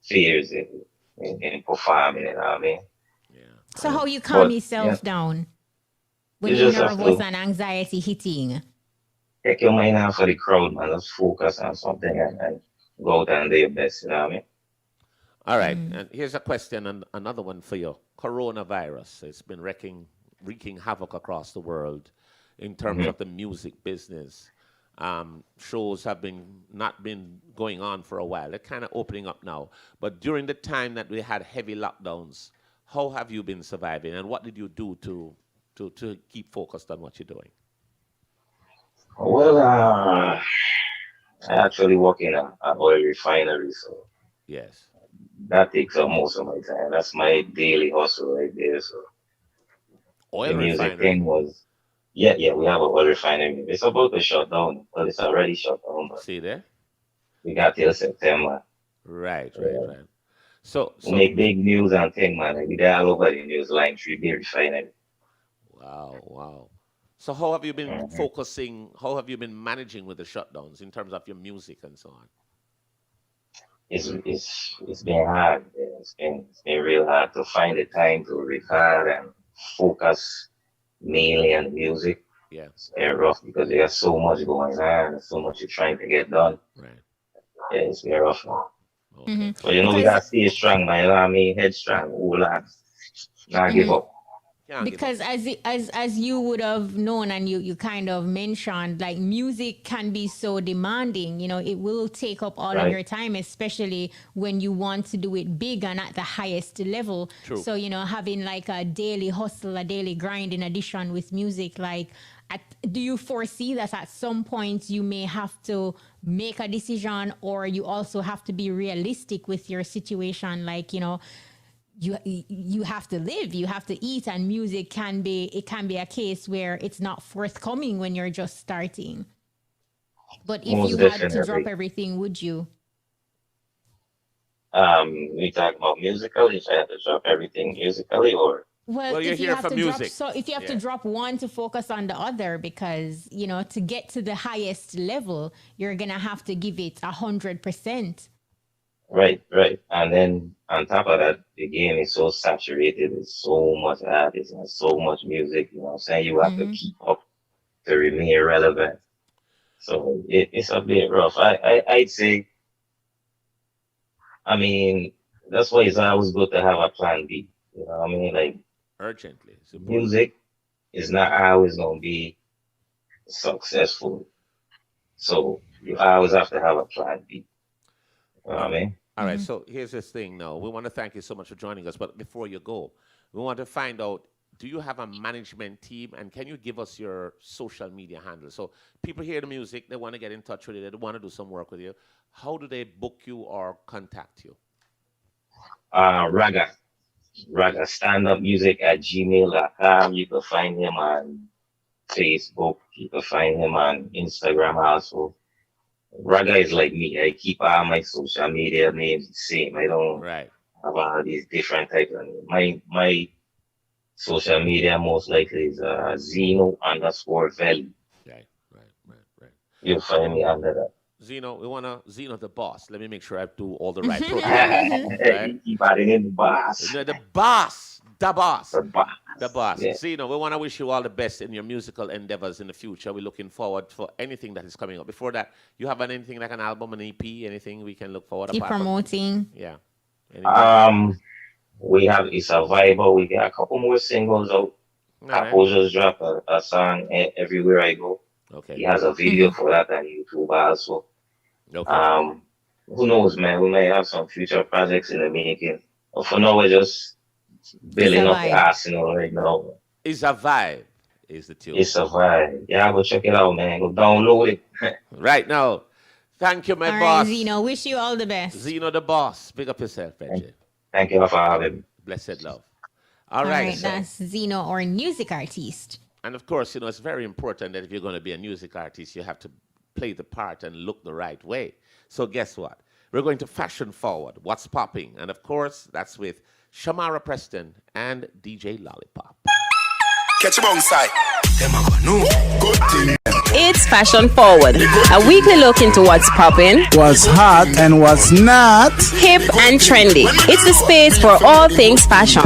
fears in performing. You know what I mean? So how you calm But yeah, yourself down when you you're just have nervous to and anxiety hitting? take your mind off of the crowd, man. Just focus on something and go out and do your best. You know what I mean? All right, and here's a question and another one for you. Coronavirus, it's been wreaking havoc across the world in terms Mhm. of the music business. Shows have not been going on for a while. They're kind of opening up now. But during the time that we had heavy lockdowns, how have you been surviving, and what did you do to keep focused on what you're doing? Well, I actually work in an oil refinery, so Yes. that takes up most of my time. That's my daily hustle right there. So the Oil music refinery. thing was, yeah, we have an oil refinery. It's about to shut down. Well, it's already shut down, but See there? we got till September. Right, right, Yeah. right. So, We so make big news and thing, man. Like, we there all over the news line, 3B refinery. wow, wow. So how have you been Mhm. focusing? How have you been managing with the shutdowns in terms of your music and so on? It's been hard. Yeah. It's been real hard to find the time to record and focus mainly on the music. Yeah. It's very rough because there's so much going on and so much you're trying to get done. Right. Yeah, it's very rough, man. Okay. But you know, we Because gotta stay strong, man. You know what I mean? Headstrong, hold on. Not give up. Can't give up. because as you would have known, and you kind of mentioned, like, music can be so demanding. It will take up all of Right. your time, especially when you want to do it big and at the highest level. True. So having like a daily hustle, a daily grind in addition with music, like, do you foresee that at some point you may have to make a decision, or you also have to be realistic with your situation, like, you have to live, you have to eat, and music can be a case where it's not forthcoming when you're just starting. But if Most you had to drop definitely. everything, would you? We talk about musical, if I have to drop everything musically or Well, Well, you're if you here have for to drop, music. so if you have to Yeah. drop one to focus on the other, because to get to the highest level, you're gonna have to give it 100%. right. And then on top of that, the game is so saturated with so much artists and so much music, you know what I'm saying? You have to keep up to remain relevant. So it's a bit rough. I'd say, I mean, that's why it's always good to have a plan B. You know what I mean? Like, Urgently. It's important. music is not always gonna be successful. So you always have to have a plan B. You know what I mean? All right, so here's this thing now. We want to thank you so much for joining us, but before you go, we want to find out, do you have a management team, and can you give us your social media handle? So people hear the music, they want to get in touch with you, they want to do some work with you. How do they book you or contact you? Raga. Raga stand up music at gmail.com. You can find him on Facebook. You can find him on Instagram also. Raga is like me. I keep all my social media names the same. I don't Right. have all these different types of names. My social media most likely is Zeno_Valley. Right, right. You'll find me under that. Zeno, we want to, Zeno the boss. Let me make sure I do all the right protocols. Right? You keep adding in the boss. No, the boss. The boss. The boss. The boss. Yeah. Zeno, we want to wish you all the best in your musical endeavors in the future. We're looking forward for anything that is coming up. Before that, you have anything like an album, an EP, anything we can look forward Keep apart from? promoting. Yeah. Anything? We have It's a Vibe. We got a couple more singles out. All right. Apple just dropped a song everywhere I go. Okay. He has a video for that on YouTube also. Okay. Who knows, man? We may have some future projects in the making. But for now, we're just building up the vibe. arsenal right now. It's a vibe, is the tune. It's a vibe. Yeah, go check it out, man. Go download it. Right now. Thank you, my All right, boss. Zeno, wish you all the best. Zeno the boss. Big up yourself, Reggie. Thank you for having me. Blessed love. All right, so- that's Zeno, or music artist. And of course, it's very important that if you're going to be a music artist, you have to play the part and look the right way. So guess what? We're going to fashion forward. What's popping? And of course, that's with Shamara Preston and DJ Lollipop. Catch him on side. Good thing. It's Fashion Forward, a weekly look into what's popping, what's hot and what's not, hip and trendy. It's the space for all things fashion.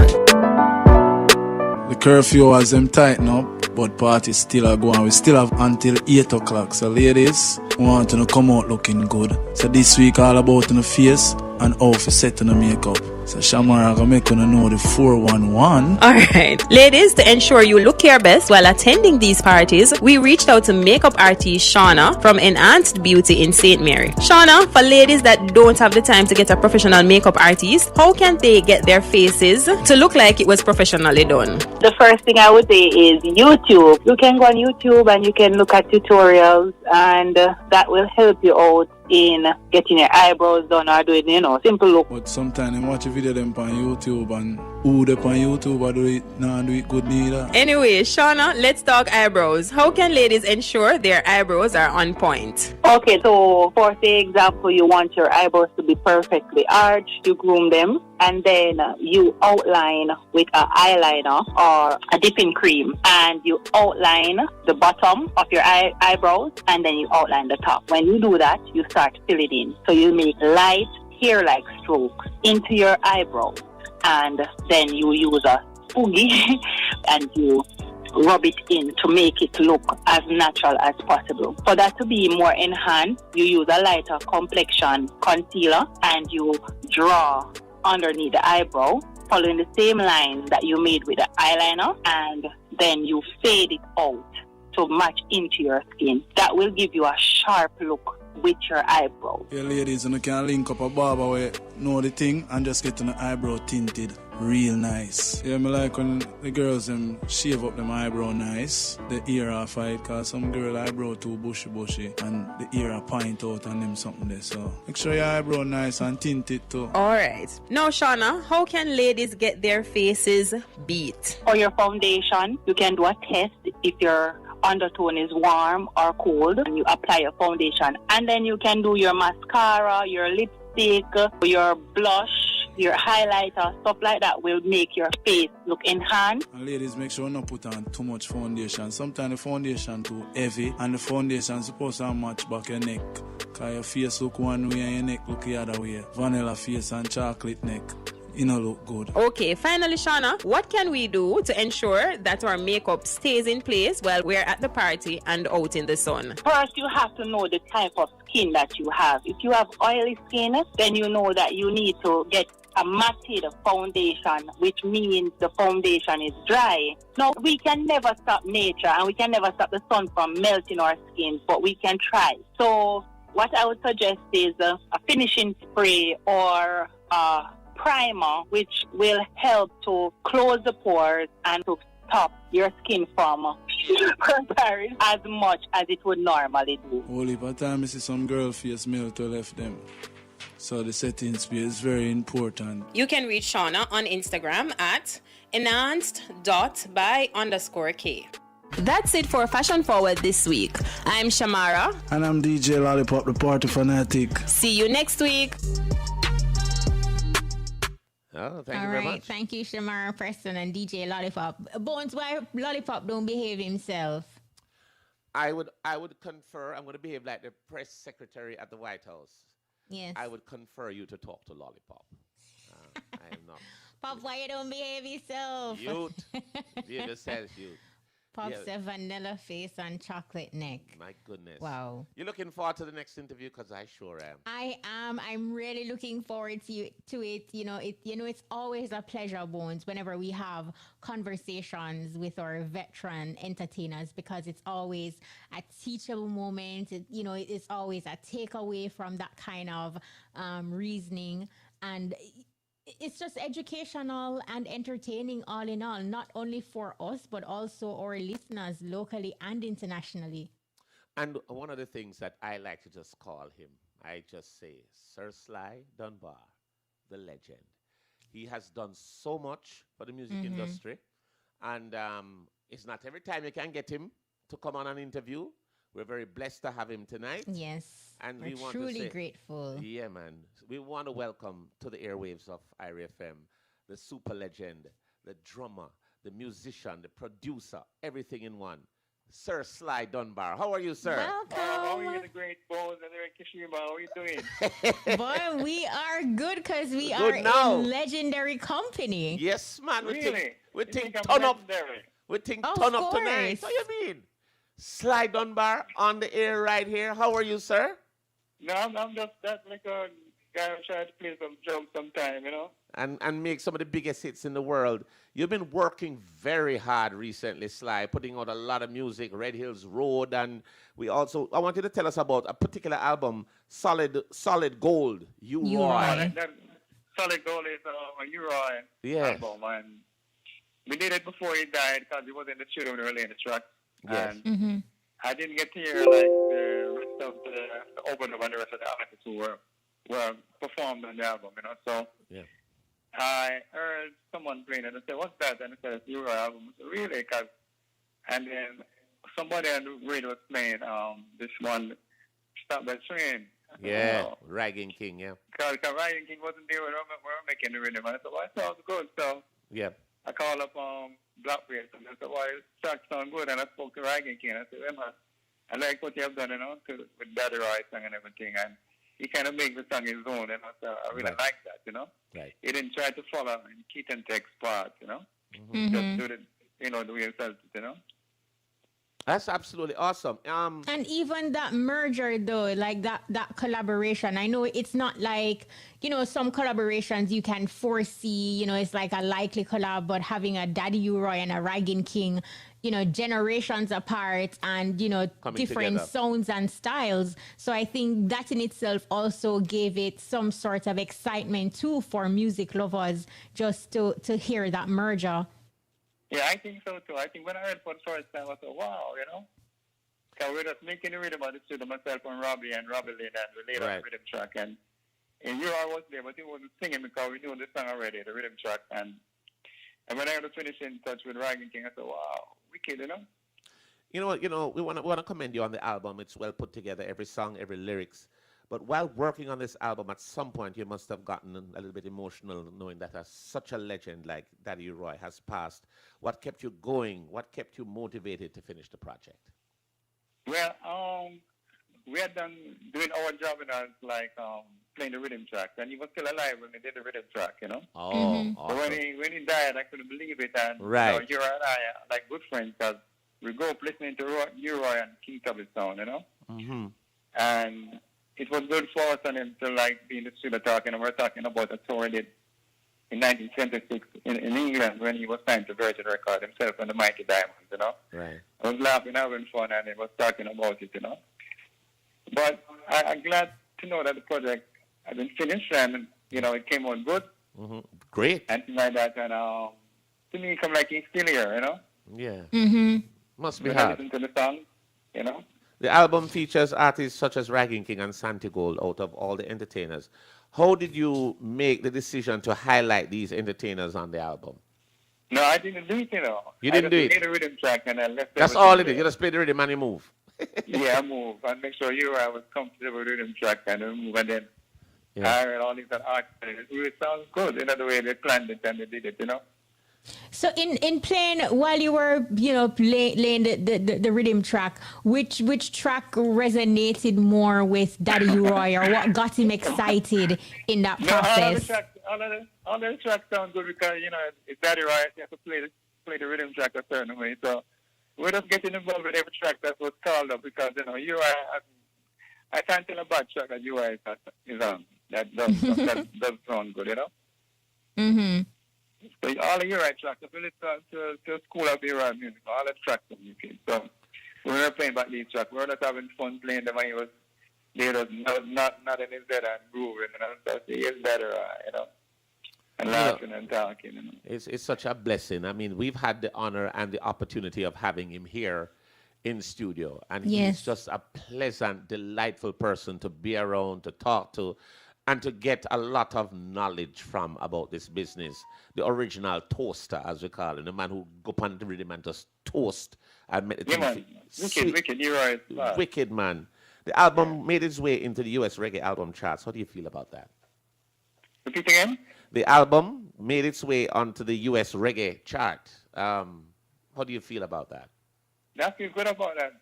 The curfew has them tighten up, but parties still are going. We still have until 8 o'clock. So ladies, we want to come out looking good. So this week all about in the face and how to set in the makeup. So Shamara gonna make you know the 411. Alright. Ladies, to ensure you look your best while attending these parties, we reached out to makeup artist Shauna from Enhanced Beauty in St. Mary. Shauna, for ladies that don't have the time to get a professional makeup artist, how can they get their faces to look like it was professionally done? The first thing I would say is YouTube. You can go on YouTube and you can look at tutorials, and that will help you out in getting your eyebrows done or doing, simple look. But sometimes I watch a video them on YouTube and who they on YouTube or do it good neither. Anyway, Shauna, let's talk eyebrows. How can ladies ensure their eyebrows are on point? Okay, so for say example, you want your eyebrows to be perfectly arched, you groom them, and then you outline with an eyeliner or a dipping cream, and you outline the bottom of your eyebrows, and then you outline the top. When you do that, you start filling in. So you make light hair-like strokes into your eyebrows, and then you use a spoogie and you rub it in to make it look as natural as possible. For that to be more enhanced, you use a lighter complexion concealer and you draw underneath the eyebrow, following the same line that you made with the eyeliner, and then you fade it out to match into your skin. That will give you a sharp look with your eyebrow. Yeah, ladies, you can link up a barber where know the thing and just get an eyebrow tinted real nice. Yeah, me like when the girls them shave up them eyebrow nice, the ear off it, cause some girl eyebrow too bushy and the ear a point out and them something there. So make sure your eyebrow nice and tinted too. Alright. Now Shauna, how can ladies get their faces beat? For your foundation, you can do a test if your undertone is warm or cold, and you apply your foundation, and then you can do your mascara, your lipstick, your blush, your highlighter, stuff like that will make your face look enhanced. And ladies, make sure not put on too much foundation. Sometimes the foundation too heavy and the foundation supposed to match back your neck, cause your face look one way and your neck look the other way. Vanilla face and chocolate neck, you know, look good. Okay, finally, Shauna, what can we do to ensure that our makeup stays in place while we're at the party and out in the sun? First, you have to know the type of skin that you have. If you have oily skin, then you know that you need to get a matted foundation, which means the foundation is dry. Now, we can never stop nature and we can never stop the sun from melting our skin, but we can try. So, what I would suggest is a finishing spray or a primer, which will help to close the pores and to stop your skin from preparing as much as it would normally do. Only by the time I see some girl face melt to left them. So the setting spray is very important. You can reach Shauna on Instagram at enhanced.by_K. That's it for Fashion Forward this week. I'm Shamara. And I'm DJ Lollipop, the party fanatic. See you next week. Oh, thank you very much. Thank you, Shamara Preston and DJ Lollipop. Bones, why Lollipop don't behave himself? I would confer. I'm going to behave like the press secretary at the White House. Yes. I would confer you to talk to Lollipop. I am not. Pop, why you don't behave yourself? Youth. Behave yourself, youth. Pop's a vanilla face and chocolate neck. My goodness. Wow. You're looking forward to the next interview? Because I sure am. I am. I'm really looking forward to it. It's always a pleasure, Bones, whenever we have conversations with our veteran entertainers, because it's always a teachable moment. It's always a takeaway from that kind of reasoning, and it's just educational and entertaining all in all, not only for us, but also our listeners locally and internationally. And one of the things that I like to just call him, I just say, Sir Sly Dunbar, the legend. He has done so much for the music industry. And it's not every time you can get him to come on an interview. We're very blessed to have him tonight. Yes, and we're truly grateful. Yeah, man. We want to welcome to the airwaves of IRFM the super legend, the drummer, the musician, the producer, everything in one. Sir Sly Dunbar. How are you, sir? How are you, the great bones and Eric Kishima? How are you doing? Boy, we are good because we Good are now. in legendary company. Yes, man. Really? We You think I'm turn up. legendary? We think Of turn up tonight. course. What do you mean? Sly Dunbar on the air right here. How are you, sir? No, I'm just that like a guy who tries to play some drums sometime, you know? And make some of the biggest hits in the world. You've been working very hard recently, Sly, putting out a lot of music, Red Hills Road, and I want you to tell us about a particular album, Solid Gold, U-Roy. That Solid Gold is a Uri Yes. album, and we did it before he died because he was in the studio when we were laying the track. Yes. And I didn't get to hear like the rest of the opener and the rest of the artists who were performed on the album, you know. So Yeah. I heard someone playing it and I said, "What's that?" And I said, "It's your album." I said, "Really?" And then somebody on the radio was playing this one, "Stop That Train." Yeah, Ragging King, yeah. Because Ryan King wasn't there when we were making the rhythm. And I said, "Well, it sounds good." So Yeah. I called up Blackbeard and I said, "Well, it sounds good." And I spoke to Ryan King and I said, "Well, man, I like what you have done, you know, with Daddy Roy song and everything." And he kind of made the song his own, and I really like that, you know. Right. He didn't try to follow in Keaton Tech's part, you know. Mm-hmm. Just do it, you know, the way he felt it, you know. That's absolutely awesome. And even that merger though, like that collaboration, I know it's not like, some collaborations you can foresee, it's like a likely collab, but having a Daddy U-Roy and a Ragging King, generations apart and, Coming different together. sounds and styles. So I think that in itself also gave it some sort of excitement too for music lovers just to hear that merger. Yeah, I think so too. I think when I heard it for the first time, I thought, wow, you know. Because we're just making the rhythm on the studio, myself and Robbie Lynn, and we laid on Right. the rhythm track. And Uri was there, but he wasn't singing because we knew the song already, the rhythm track. And when I had to finish in touch with Ragging King, I said, wow, wicked, you know. You know what? We want to commend you on the album. It's well put together, every song, every lyrics. But while working on this album, at some point you must have gotten a little bit emotional, knowing that such a legend like Daddy Roy has passed. What kept you going? What kept you motivated to finish the project? Well, we had done doing our job in us, like playing the rhythm track, and he was still alive when we did the rhythm track, you know. Oh, Mm-hmm. awesome. So when he died, I couldn't believe it, and Right. you and I are like good friends because we grew up listening to Uri and King Tubby's sound, you know. Mm-hmm. And it was good for us and him to like be in the studio talking, and we're talking about a tour he did in 1976 in England when he was signed to Virgin Record himself and the Mighty Diamonds, you know. Right. I was laughing, having fun, and he was talking about it, you know. But I'm glad to know that the project has been finished and, it came out good. Mm-hmm. Great. And things like that. And to me, it come like he's still here, you know. Yeah. Mm-hmm. Must be When I hard. listen to the song, you know. The album features artists such as Ragging King and Santi Gold out of all the entertainers. How did you make the decision to highlight these entertainers on the album? No, I didn't do it, you know. You didn't do I it? just played the rhythm track and I left That's everything all it there. is. You just play the rhythm and you move. Yeah, I move and make sure I was comfortable with rhythm track and then move, and then I heard all these artists. It really sounds good, the way they planned it and they did it, you know. So in playing while you were laying the rhythm track, which track resonated more with Daddy U-Roy, or what got him excited in that process? All the tracks sound good because it's Daddy Roy. You have to play the rhythm track a certain way. So we're just getting involved with every track that's what's called up because UI. I can't tell a bad track that UI is on. That does sound good, you know. Mm-hmm. So all the UI tracks, if you listen to school of UI music, all the tracks are music. So when we were playing back these tracks, we were just having fun playing them, and he was not in his bed and grooving, so he is better, and laughing and talking. It's such a blessing. I mean, we've had the honor and the opportunity of having him here in studio, and Yes. he's just a pleasant, delightful person to be around, to talk to, and to get a lot of knowledge from about this business. The original toaster, as we call him, the man who go on the rhythm and just toast and make the Yeah, thing man. sweet. Wicked, you're right. Wicked, man. The album made its way into the US reggae album charts. How do you feel about that? Repeat again? The album made its way onto the US reggae chart How do you feel about that? I feel good about that.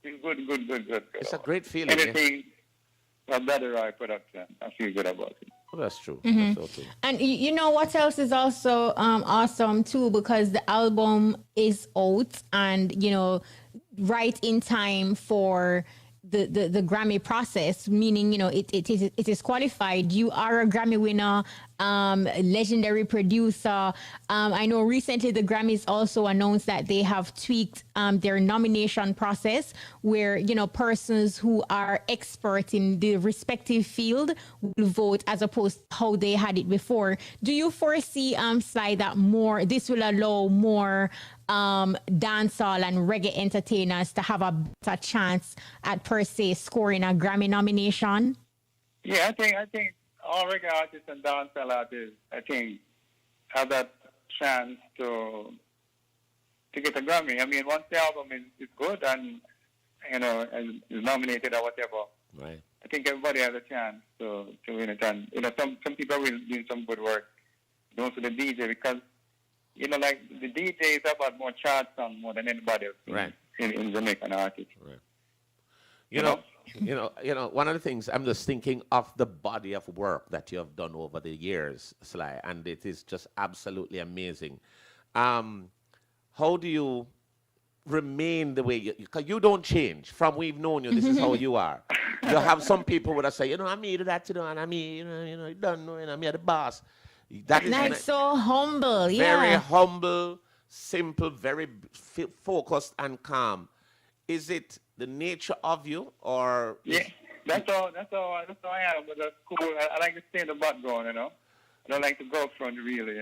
Feel good. It's a great feeling. Anything from that Roy production, I feel good about it. Well, that's true. Mhm. That's so true. And you know what else is also awesome too, because the album is out and right in time for the Grammy process, meaning it is qualified. You are a Grammy winner, legendary producer. I know recently the Grammys also announced that they have tweaked their nomination process, where persons who are experts in the respective field will vote as opposed to how they had it before. Do you foresee, Sly, that this will allow more dancehall and reggae entertainers to have a better chance at per se scoring a Grammy nomination? Yeah, I think all reggae artists and dancehall artists, I think, have that chance to get a Grammy. I mean, once the album is good and is nominated or whatever, right? I think everybody has a chance to win it. And some people will do some good work. Also the DJ, because like the DJ is about more chart songs more than anybody else right. in Jamaican artists. Right. You know, one of the things I'm just thinking of the body of work that you have done over the years, Sly, and it is just absolutely amazing. How do you remain the way because you don't change from we've known you? This is how you are. You have some people would say, I me do that, and I me, you don't know, I'm the boss. That is like so humble, very humble, simple, very focused and calm. Is it the nature of you, or that's all I am. But that's cool. I like to stay in the background, I don't like to go front, really,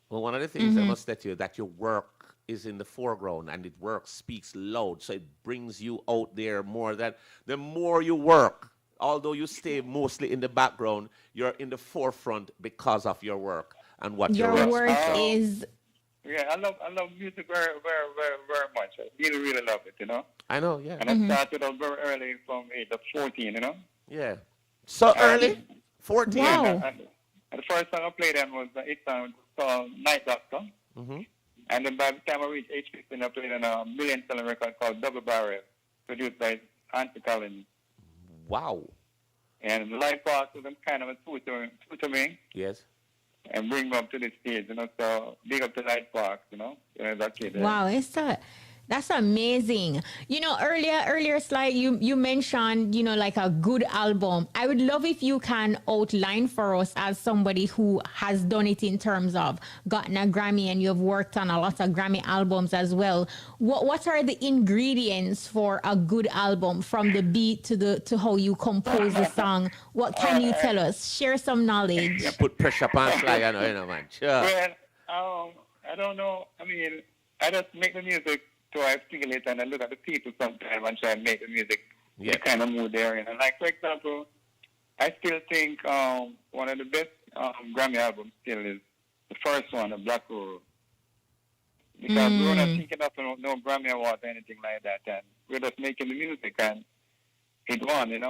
Well, one of the things I must say to you that your work is in the foreground and it speaks loud, so it brings you out there more. That the more you work, although you stay mostly in the background, you're in the forefront because of your work and what your work is. Yeah, I love music very, very, very, very much. I really, really love it, I know, yeah. And I started out very early from age of 14, Yeah. So early? 14? Wow. And the first song I played then was a song called Night Doctor. Mm-hmm. And then by the time I reached age 15, I played on a million-selling record called Double Barrel, produced by Auntie Collins. Wow. And the life path was kind of a tutor me. Yes. And bring me up to this stage, so big up to Light Park, as a kid. Wow, that's amazing. Earlier, Sly, you mentioned, like a good album. I would love if you can outline for us, as somebody who has done it in terms of gotten a Grammy and you've worked on a lot of Grammy albums as well. What are the ingredients for a good album, from the beat to how you compose the song? What can you tell us? Share some knowledge. Yeah, put pressure upon Sly, man. Sure. Well, I don't know. I mean, I just make the music. So I feel it and I look at the people sometimes and try and make the music the kind of mood they're in. And like, for example, I still think one of the best Grammy albums still is the first one, the Black Hole. Because we were not thinking of no Grammy Awards or anything like that. And we're just making the music and it won, And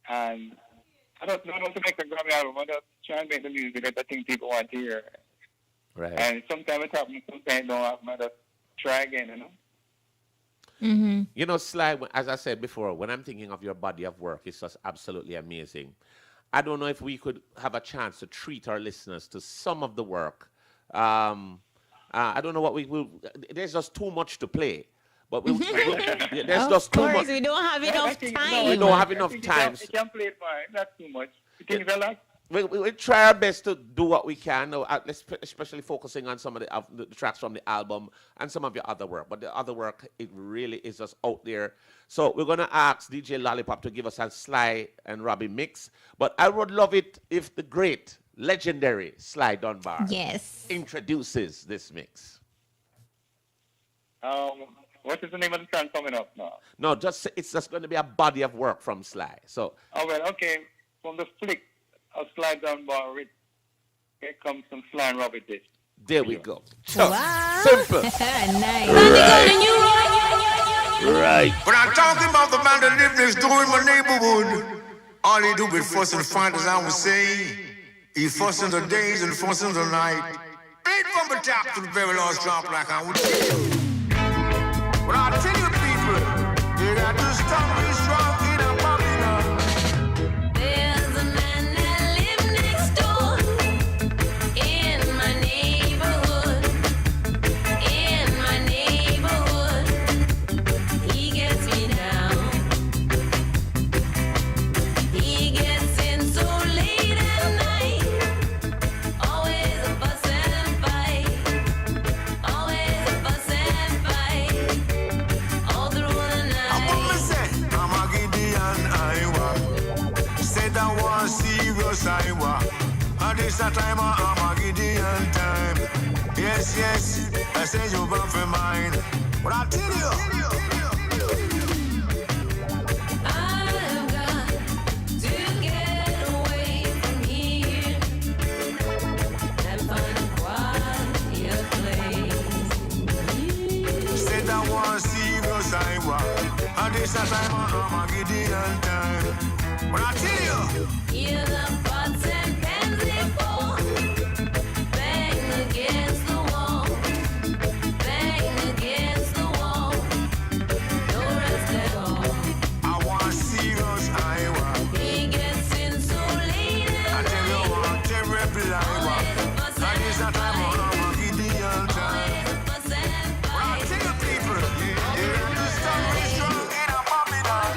I don't know how to make a Grammy album. I just try and make the music that I think people want to hear. Right. And sometimes it happens, sometimes it don't happen. I just try again, Sly, as I said before, when I'm thinking of your body of work, it's just absolutely amazing. I don't know if we could have a chance to treat our listeners to some of the work. I don't know what we will. There's just too much to play. But there's just too much. We don't have enough time. We don't have enough time. You can play it fine. Not too much. You think it's a lot? We try our best to do what we can, especially focusing on some of the tracks from the album and some of your other work. But the other work, it really is just out there. So we're going to ask DJ Lollipop to give us a Sly and Robbie mix. But I would love it if the great, legendary Sly Dunbar introduces this mix. What is the name of the song coming up now? No, it's just going to be a body of work from Sly. So. Oh, well, okay. From the flick of Sly Dunbar, here comes some Sly and Robbie Dish. There we go. Wow. Simple. Nice. Right. When I'm talking about the man that lives next door in my neighborhood, all he do is fuss and fight, as I would say. He fuss in the days and fuss in the night. Straight from the top to the very last drop like I would say. But I tell you people, you got to stand real strong in a Babylon. There's a man that lives next door in my neighborhood. In my neighborhood, he gets me down. He gets in so late at night. Always a fuss and fight. Always a fuss and fight. All through the night. I'm a Gideon Iowa. Said I was serious Iowa. And this a time I'm a Gideon time. Yes, yes, I say you bound for mine. But I tell you, I've got to get away from here and find a quiet place. said I was serious Iowa. And this a time I'm a Gideon time. But I tell you, Hear the pots and pans they fall, bang against the wall, bang against the wall. No rest at all. I was serious Iowa. He gets in so late I at tell you night. what, terrible Iowa. And this a time I'm a Gideon time. Fuss and But I tell you people, you have to stand real strong in a Babylon.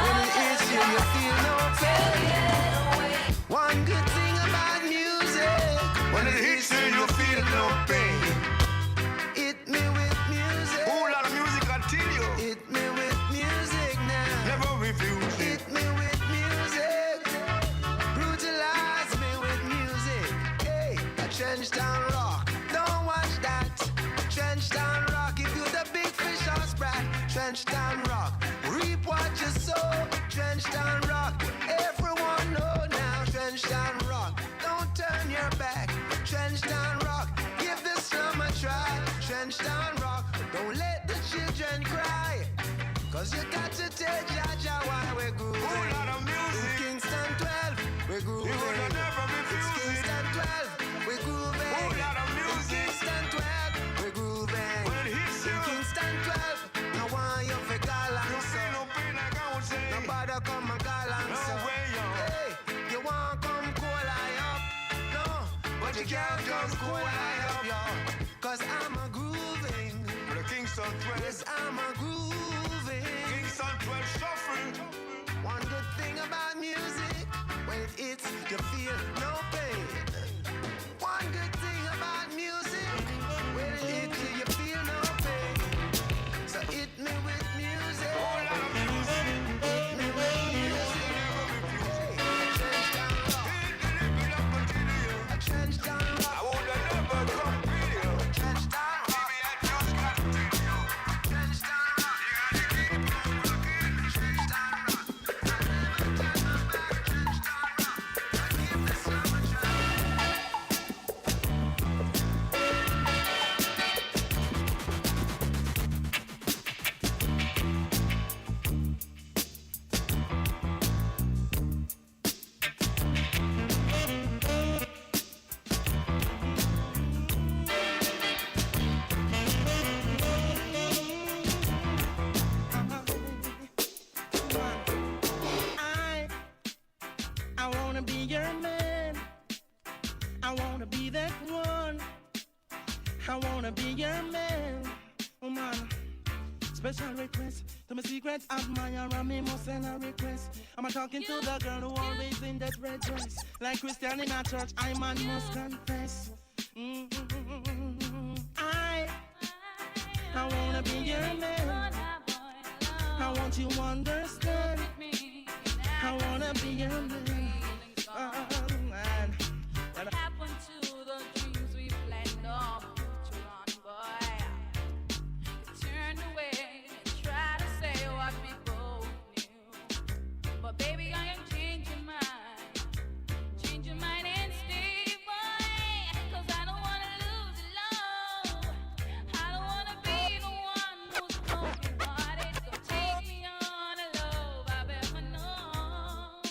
When it hits you, you feel no pain. One good thing about music, when it hits you, you feel no pain. Hit me with music. Whole lot of music, I tell you. Hit me with music now. Never refuse. Hit me with music. Brutalize me with music. Hey, a trench down rock. Don't watch that. Trench down rock. If you the big fish or sprat. Trench down rock. Reap what you sow. Trench down rock. Everyone know now. Trench down rock. Don't turn your back. Trench down rock. Give the slum a try. Trench down rock. Don't let the children cry. Cause you got to tell Jaja why we're grooving. Whole lot of music. Kingston 12, we're grooving. You will never refuse it. Kingston 12, we're grooving. Whole lot of music. Kingston 12, we're grooving. When it hits you. Kingston 12, now why you for galang so? No pain like I would say. Nobody come and galang so. No way, yo. Hey, you want come cool I up? No, but you can't come cool I up, yo. Cause I'm a grooving. The Kingston 12. Yes, I'm a grooving. Kingston 12 shuffle. One good thing about music, when it hits, you feel no pain. One good thing about music, when it hits you, you feel no pain. So hit me with music. Hit me with music. Hey, trench down rock. A trench down rock. I would never come with you. Trench down rock. Trench down rock. Trench down rock. I wanna be your man. I wanna be that one. I wanna be your man. Oh man. Special request to my secret admirer, me must send a request. I'm talking to the girl who always in that red dress. Like Christian in a church, I man must confess. I wanna be your man. I want you to understand. I wanna be your man. Man. What happened to the dreams we planned off future on, boy? You turned away and tried to say what we both knew. But baby, I am changing mind. Change your mind and stay, boy. Cause I don't wanna lose your love. I don't wanna be the one who's broken hearted. So take me on a love I've ever known.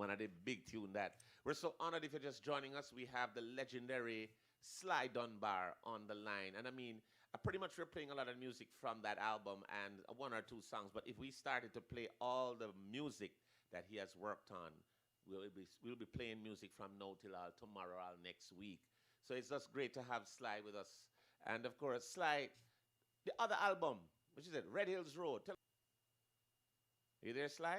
one of the big tune that. We're so honored if you're just joining us. We have the legendary Sly Dunbar on the line. And I mean, pretty much we're playing a lot of music from that album and one or two songs. But if we started to play all the music that he has worked on, we'll be playing music from now till tomorrow or next week. So it's just great to have Sly with us. And of course, Sly, the other album, which is it, Red Hills Road. Are you there, Sly?